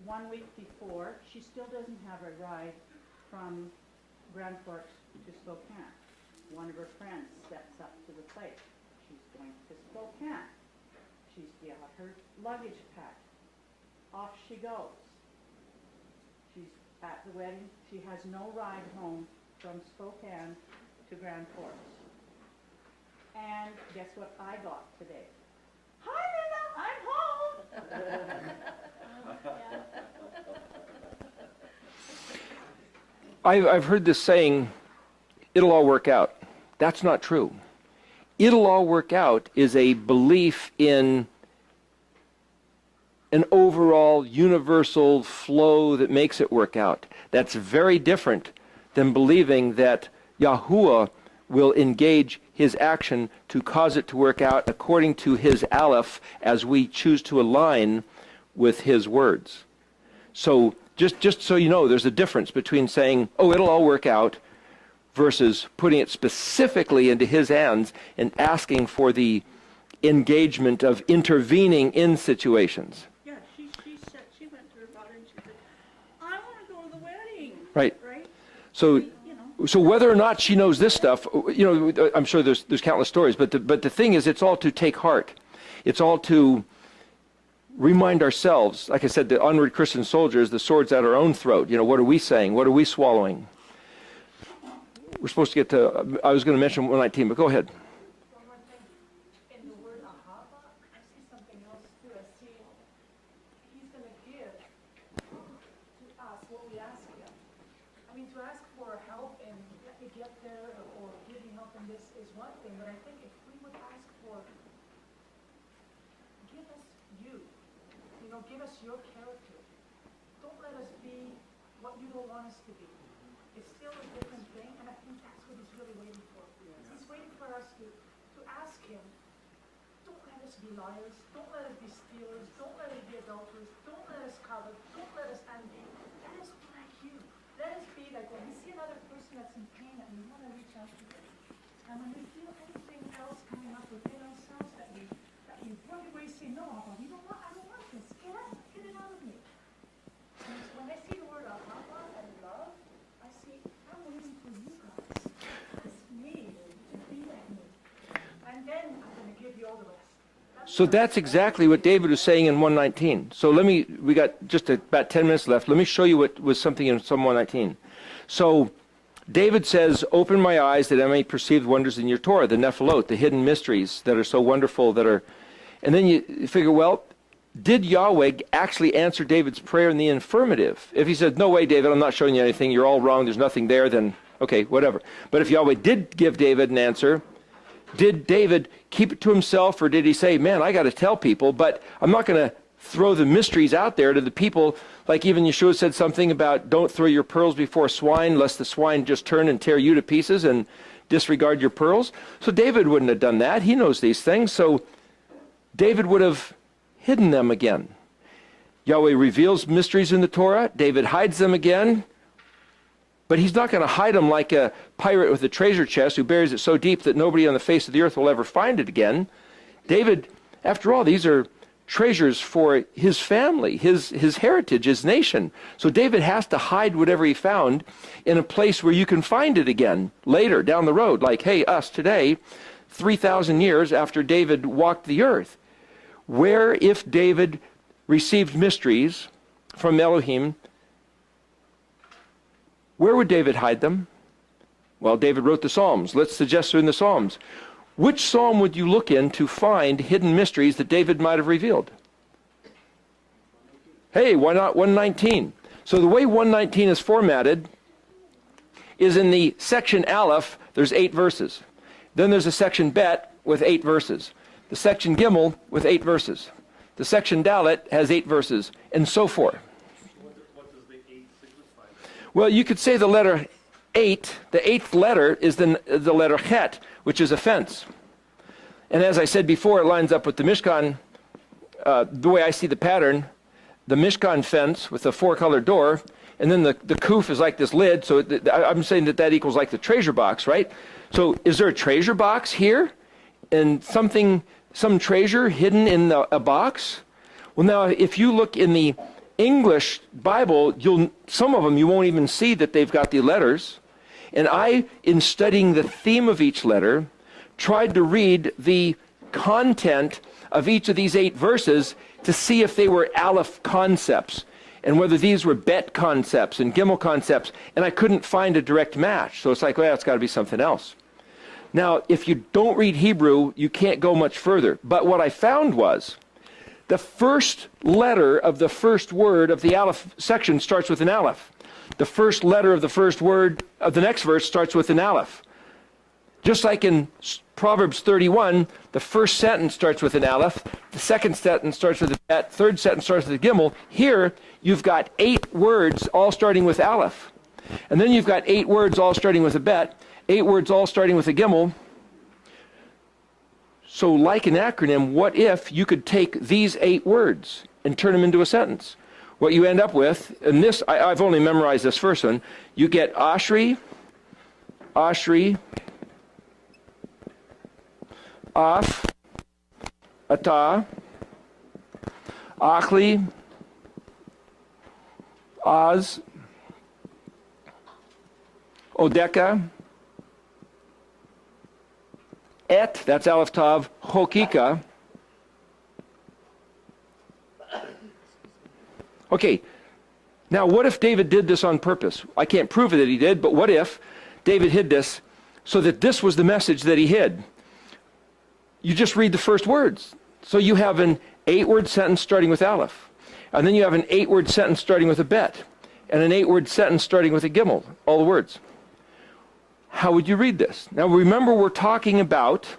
1 week before, she still doesn't have a ride from Grand Forks to Spokane. One of her friends steps up to the plate. She's going to Spokane. She's got her luggage packed. Off she goes. She's at the wedding. She has no ride home from Spokane to Grand Forks. And guess what I got today? "Hi, Linda, I'm home." I've heard this saying, "It'll all work out." That's not true. "It'll all work out" is a belief in an overall universal flow that makes it work out. That's very different than believing that Yahuwah will engage his action to cause it to work out according to his aleph as we choose to align with his words. So just so you know, there's a difference between saying, "Oh, it'll all work out," versus putting it specifically into his hands and asking for the engagement of intervening in situations. Yeah, she said, she went to her father and she said, "I want to go to the wedding." Right. Right? So, You know. so whether or not she knows this stuff, I'm sure there's countless stories, but the thing is, it's all to take heart. It's all to remind ourselves, like I said, the onward Christian soldiers, the swords at our own throat. What are we saying? What are we swallowing? We're supposed to get to, I was going to mention 119, but go ahead. One more thing. something else too. I see he's going to give to us what we ask him. I mean, to ask for help and let me get there or give me help in this is one thing, but I think if we would ask for, give us you, give us your character. Don't let us be what you don't want us to be. It's still a different thing, and I think that's what he's really waiting for. He's waiting for us to ask him, don't let us be liars, don't let us be stealers, don't let us be adulterers, don't let us covet, don't let us envy. Let us be like you. Let us be like when we see another person that's in pain and we want to reach out to them. And when we feel anything else coming up within ourselves that we want to say, no, Abba, I don't want this. Get it out of me. And when I see the word Abba and love, I see, I'm waiting for you guys. Ask me to be like me. And then I'm going to give you all the rest. So that's exactly what David was saying in 119. So we got just about 10 minutes left. Let me show you what was something in Psalm 119. So David says, open my eyes that I may perceive wonders in your Torah, the Nephilim, the hidden mysteries that are so wonderful and then you figure, well, did Yahweh actually answer David's prayer in the affirmative? If he said, no way, David, I'm not showing you anything, you're all wrong, there's nothing there, then okay, whatever. But if Yahweh did give David an answer, did David keep it to himself, or did he say, man, I got to tell people, but I'm not going to throw the mysteries out there to the people, like even Yeshua said something about don't throw your pearls before swine, lest the swine just turn and tear you to pieces and disregard your pearls. So David wouldn't have done that. He knows these things. So David would have hidden them again. Yahweh reveals mysteries in the Torah. David hides them again. But he's not going to hide them like a pirate with a treasure chest who buries it so deep that nobody on the face of the earth will ever find it again. David, after all, these are treasures for his family, his heritage, his nation. So David has to hide whatever he found in a place where you can find it again later down the road. Like, hey, us today, 3,000 years after David walked the earth. Where if David received mysteries from Elohim, where would David hide them? Well, David wrote the Psalms. Let's suggest they're in the Psalms. Which psalm would you look in to find hidden mysteries that David might have revealed? Hey, why not 119? So the way 119 is formatted is in the section Aleph, there's 8 verses. Then there's a section Bet with 8 verses. The section Gimel with 8 verses. The section Dalet has 8 verses, and so forth. What does the 8 signify? Well, you could say the letter 8, the 8th letter is the letter Chet, which is a fence. And as I said before, it lines up with the Mishkan, the way I see the pattern, the Mishkan fence with the 4-colored door, and then the kuf is like this lid, so I'm saying that equals like the treasure box, right? So is there a treasure box here? And some treasure hidden in a box? Well, now, if you look in the English Bible, some of them you won't even see that they've got the letters. And I, in studying the theme of each letter, tried to read the content of each of these 8 verses to see if they were Aleph concepts and whether these were Bet concepts and Gimel concepts, and I couldn't find a direct match. So it's like, well, it's got to be something else. Now, if you don't read Hebrew, you can't go much further. But what I found was the first letter of the first word of the Aleph section starts with an Aleph. The first letter of the first word of the next verse starts with an Aleph. Just like in Proverbs 31, the first sentence starts with an Aleph, the second sentence starts with a Bet, third sentence starts with a Gimel. Here, you've got 8 words all starting with Aleph. And then you've got 8 words all starting with a Bet, 8 words all starting with a Gimel. So like an acronym, what if you could take these 8 words and turn them into a sentence? What you end up with, and this, I've only memorized this first one, you get Ashri, Ashri, Af, Ata, Achli, Az, Odeka, Et, that's Aleph Tav, Chokika. Okay, now what if David did this on purpose? I can't prove it that he did, but what if David hid this so that this was the message that he hid? You just read the first words. So you have an 8-word sentence starting with Aleph. And then you have an 8-word sentence starting with a Bet. And an 8-word sentence starting with a Gimel. All the words. How would you read this? Now remember, we're talking about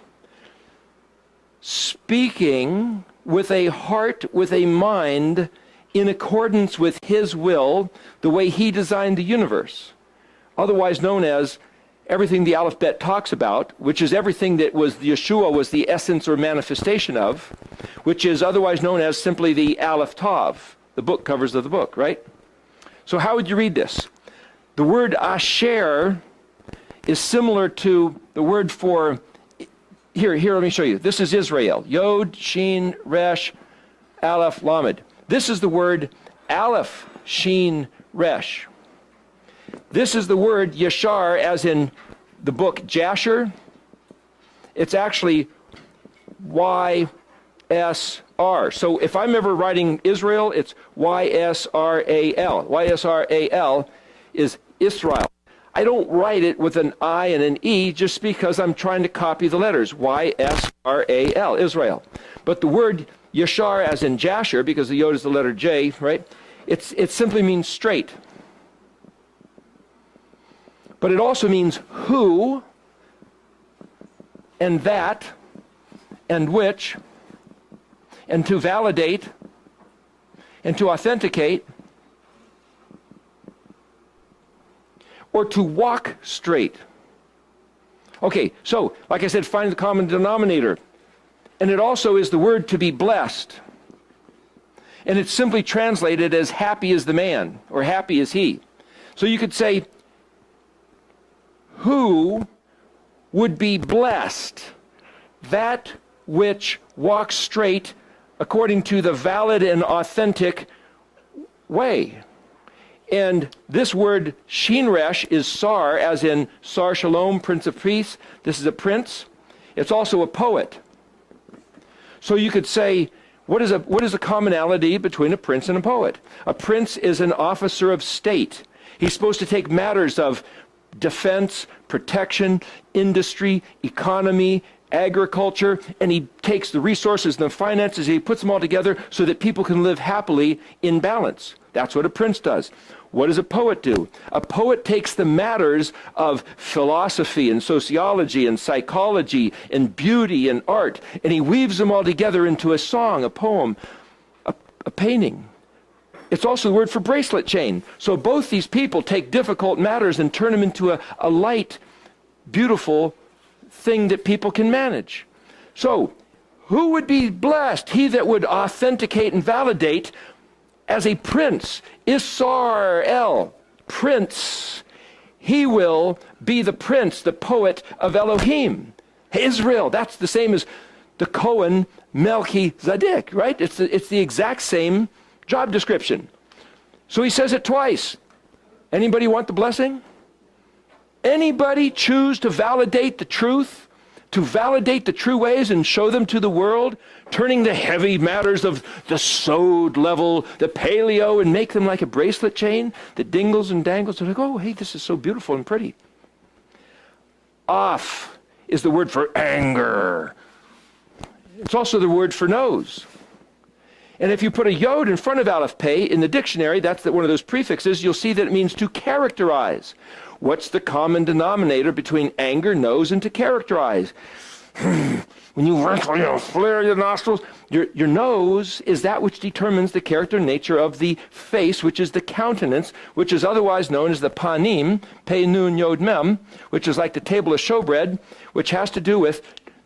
speaking with a heart, with a mind, in accordance with His will, the way He designed the universe. Otherwise known as everything the Aleph Bet talks about, which is everything that was Yeshua was the essence or manifestation of, which is otherwise known as simply the Aleph Tav, the book covers of the book, right? So how would you read this? The word Asher is similar to the word for, here, let me show you. This is Israel. Yod, Shin, Resh, Aleph, Lamed. This is the word Aleph, Shin, Resh. This is the word Yashar, as in the book Jasher. It's actually Y-S-R. So if I'm ever writing Israel, it's Y-S-R-A-L. Y-S-R-A-L is Israel. I don't write it with an I and an E just because I'm trying to copy the letters. Y-S-R-A-L, Israel. But the word Yashar, as in Jasher, because the Yod is the letter J, right? It simply means straight. But it also means who, and that, and which, and to validate, and to authenticate, or to walk straight. Okay, so, like I said, find the common denominator. And it also is the word to be blessed. And it's simply translated as happy is the man, or happy is he. So you could say, who would be blessed? That which walks straight according to the valid and authentic way. And this word Shinresh is Sar, as in Sar Shalom, Prince of Peace. This is a prince. It's also a poet. So you could say, what is a commonality between a prince and a poet? A prince is an officer of state. He's supposed to take matters of defense, protection, industry, economy, agriculture, and he takes the resources and the finances, he puts them all together so that people can live happily in balance. That's what a prince does. What does a poet do? A poet takes the matters of philosophy and sociology and psychology and beauty and art, and he weaves them all together into a song, a poem, a painting. It's also the word for bracelet chain. So both these people take difficult matters and turn them into a light, beautiful thing that people can manage. So, who would be blessed? He that would authenticate and validate as a prince. Israel, prince. He will be the prince, the poet of Elohim. Israel, that's the same as the Cohen Melchizedek, right? It's the exact same job description. So he says it twice. Anybody want the blessing? Anybody choose to validate the truth, to validate the true ways and show them to the world, turning the heavy matters of the sod level, the paleo, and make them like a bracelet chain that dingles and dangles? They're like, oh, hey, this is so beautiful and pretty. Off is the word for anger. It's also the word for nose. And if you put a yod in front of Aleph Pei in the dictionary, that's one of those prefixes, you'll see that it means to characterize. What's the common denominator between anger, nose, and to characterize? When you flare your nostrils, your nose is that which determines the character and nature of the face, which is the countenance, which is otherwise known as the panim, Pei Nun Yod Mem, which is like the table of showbread, which has to do with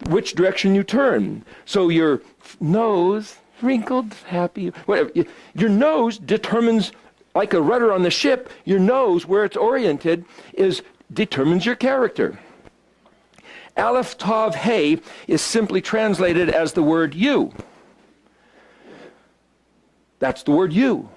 which direction you turn. So your nose, wrinkled, happy, whatever. Your nose determines, like a rudder on the ship, your nose, where it's oriented, determines your character. Aleph Tav Hey is simply translated as the word you. That's the word you.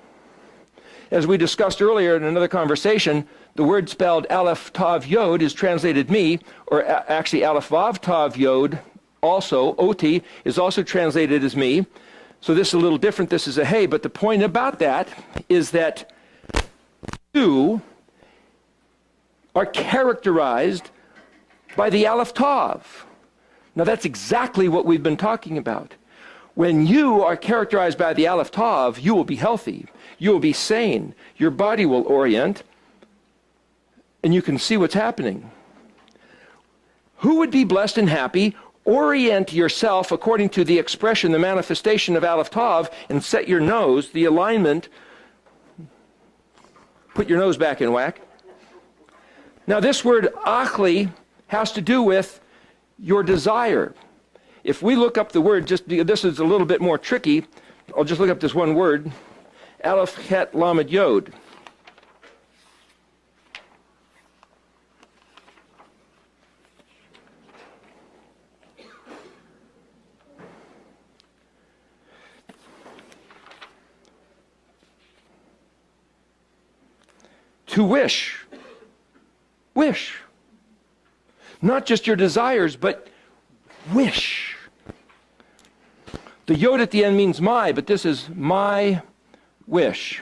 As we discussed earlier in another conversation, the word spelled Aleph Tav Yod is translated me, or actually Aleph Vav Tav Yod, also, Oti, is also translated as me. So this is a little different, this is a hey, but the point about that is that you are characterized by the Aleph Tav. Now that's exactly what we've been talking about. When you are characterized by the Aleph Tav, you will be healthy. You will be sane. Your body will orient, and you can see what's happening. Who would be blessed and happy? Orient yourself according to the expression, the manifestation of Aleph Tav, and set your nose, the alignment. Put your nose back in whack. Now this word achli has to do with your desire. If we look up the word, this is a little bit more tricky. I'll just look up this one word. Aleph Het Lamed Yod. To wish. Wish. Not just your desires, but wish. The yod at the end means my, but this is my wish.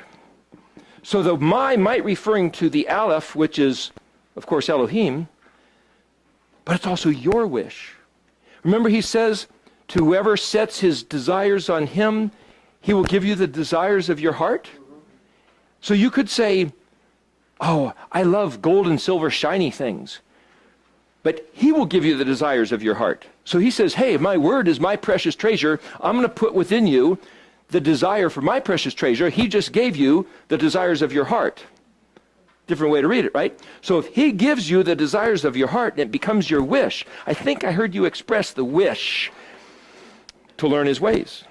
So the my might referring to the Aleph, which is, of course, Elohim, but it's also your wish. Remember he says, to whoever sets his desires on him, he will give you the desires of your heart. So you could say, oh, I love gold and silver shiny things. But he will give you the desires of your heart. So he says, hey, my word is my precious treasure. I'm going to put within you the desire for my precious treasure. He just gave you the desires of your heart. Different way to read it, right? So if he gives you the desires of your heart and it becomes your wish, I think I heard you express the wish to learn his ways.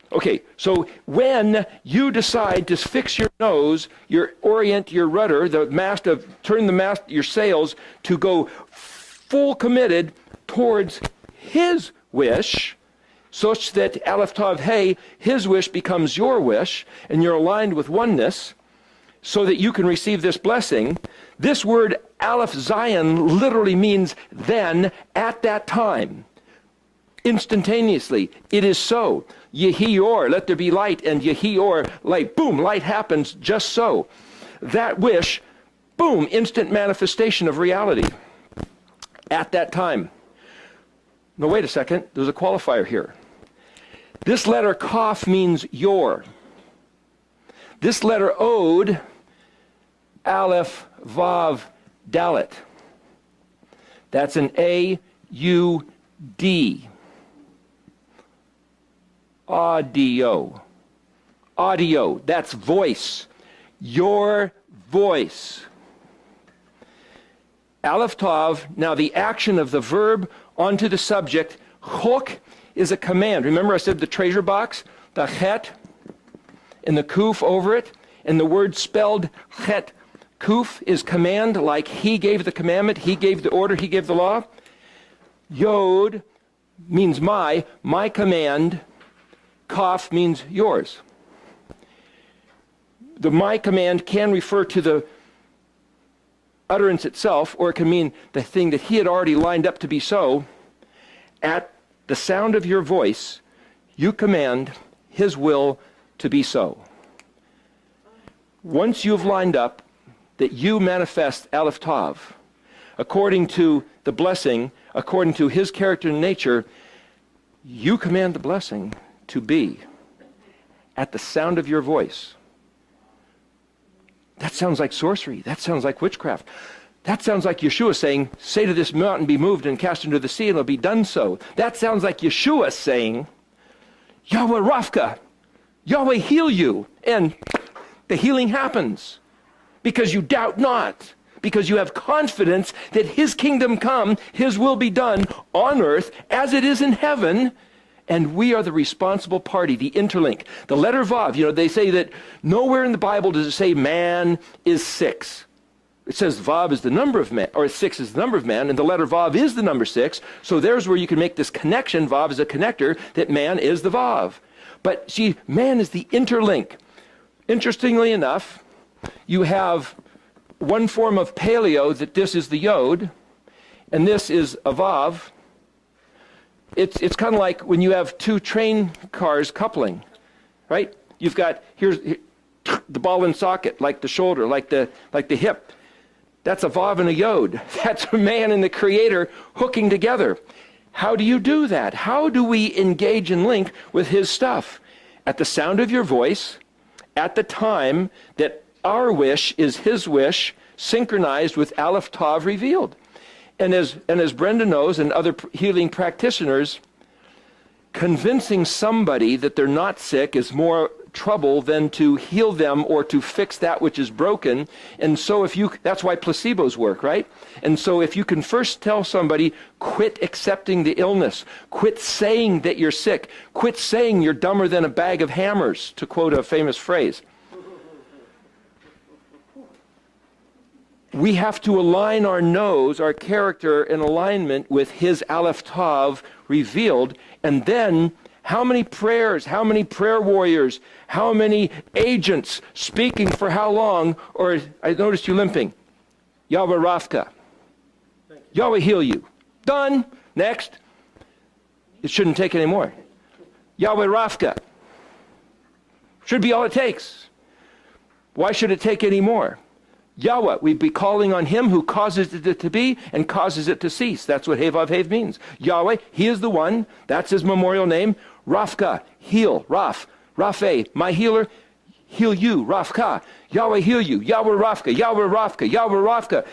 Okay, so when you decide to fix your nose, orient your rudder, turn the mast, your sails to go full committed towards his wish, such that Aleph Tav Hey, his wish becomes your wish, and you're aligned with oneness, so that you can receive this blessing. This word Aleph Zion literally means then, at that time. Instantaneously, it is so. Yehi or, let there be light, and Yehi or, light. Boom, light happens just so. That wish, boom, instant manifestation of reality at that time. Now wait a second, there's a qualifier here. This letter Kaf means your. This letter Od, Aleph, Vav, Dalet. That's an A-U-D. Audio. Audio, that's voice. Your voice. Aleph Tav, now the action of the verb onto the subject. Chok is a command. Remember I said the treasure box? The chet and the kuf over it. And the word spelled chet kuf is command, like he gave the commandment, he gave the order, he gave the law. Yod means my command. Kaf means yours. The my command can refer to the utterance itself, or it can mean the thing that he had already lined up to be so. At the sound of your voice, you command his will to be so. Once you've lined up that you manifest Aleph Tav, according to the blessing, according to his character and nature, you command the blessing to be at the sound of your voice. That sounds like sorcery. That sounds like witchcraft. That sounds like Yeshua saying, say to this mountain, be moved and cast into the sea, and it'll be done so. That sounds like Yeshua saying, Yahweh Rafka, Yahweh heal you. And the healing happens because you doubt not, because you have confidence that his kingdom come, his will be done on earth as it is in heaven. And we are the responsible party, the interlink. The letter Vav, they say that nowhere in the Bible does it say man is 6. It says Vav is the number of man, or 6 is the number of man, and the letter Vav is the number 6. So there's where you can make this connection. Vav is a connector, that man is the Vav. But see, man is the interlink. Interestingly enough, you have one form of paleo that this is the Yod, and this is a Vav. It's kind of like when you have two train cars coupling, right? You've got, here's the ball and socket, like the shoulder, like the hip. That's a Vav and a Yod. That's a man and the Creator hooking together. How do you do that? How do we engage and link with his stuff? At the sound of your voice, at the time that our wish is his wish, synchronized with Aleph Tav revealed. And as Brenda knows, and other healing practitioners, convincing somebody that they're not sick is more trouble than to heal them or to fix that which is broken. And so that's why placebos work, right? And so if you can first tell somebody, quit accepting the illness, quit saying that you're sick, quit saying you're dumber than a bag of hammers, to quote a famous phrase. We have to align our nose, our character, in alignment with his Aleph Tav revealed, and then how many prayers, how many prayer warriors, how many agents speaking for how long, or I noticed you limping. Yahweh Rafka. Yahweh heal you. Done. Next. It shouldn't take any more. Yahweh Rafka. Should be all it takes. Why should it take any more? Yahweh, we'd be calling on him who causes it to be and causes it to cease. That's what Hevav Hev means. Yahweh, he is the one. That's his memorial name. Rafka, heal. Raphe, my healer, heal you. Rafka, Yahweh heal you. Yahweh Rafka, Yahweh Rafka, Yahweh Rafka.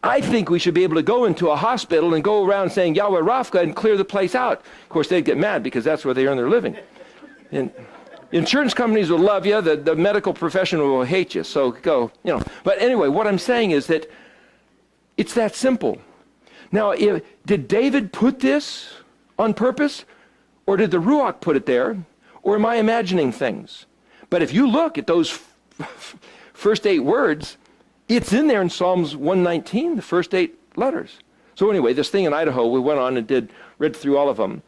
I think we should be able to go into a hospital and go around saying Yahweh Rafka and clear the place out. Of course, they'd get mad because that's where they earn their living. And insurance companies will love you. The medical profession will hate you. So go, But anyway, what I'm saying is that it's that simple. Now, did David put this on purpose? Or did the Ruach put it there? Or am I imagining things? But if you look at those first 8 words, it's in there in Psalms 119, the first 8 letters. So anyway, this thing in Idaho, we went on and read through all of them.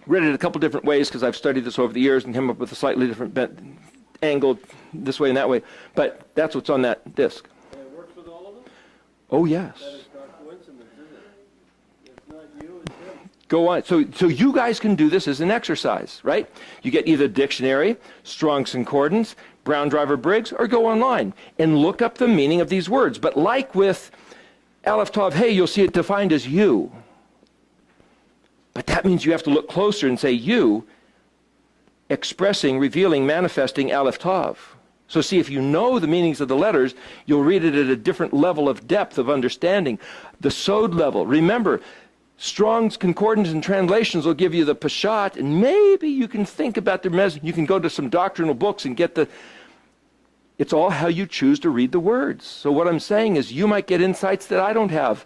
Read it a couple different ways because I've studied this over the years and came up with a slightly different angle this way and that way. But that's what's on that disc. And it works with all of them? Oh, yes. That is not coincidence, is it? It's not you, it's him. Go on. So you guys can do this as an exercise, right? You get either dictionary, Strong's Concordance, Brown Driver Briggs, or go online and look up the meaning of these words. But like with Aleph Tav Hey, you'll see it defined as you. But that means you have to look closer and say you, expressing, revealing, manifesting Aleph Tav. So see, if you know the meanings of the letters, you'll read it at a different level of depth of understanding. The Sod level. Remember, Strong's Concordance and translations will give you the Peshat, and maybe you can think about the you can go to some doctrinal books and get it's all how you choose to read the words. So what I'm saying is you might get insights that I don't have.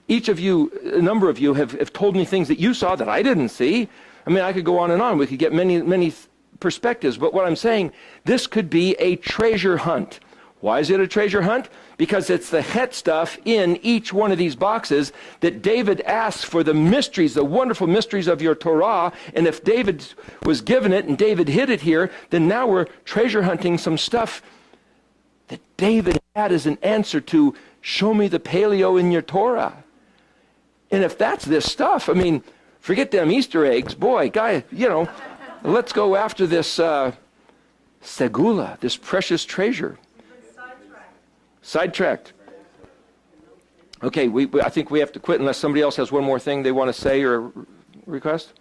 Each of you, a number of you, have told me things that you saw that I didn't see. I mean, I could go on and on. We could get many perspectives. But what I'm saying, this could be a treasure hunt. Why is it a treasure hunt? Because it's the het stuff in each one of these boxes that David asks for, the mysteries, the wonderful mysteries of your Torah. And if David was given it and David hid it here, then now we're treasure hunting some stuff that David had as an answer to, show me the paleo in your Torah. And if that's this stuff, I mean, forget them Easter eggs. Boy, guy, let's go after this segula, this precious treasure. Sidetracked. Okay, I think we have to quit unless somebody else has one more thing they want to say or request.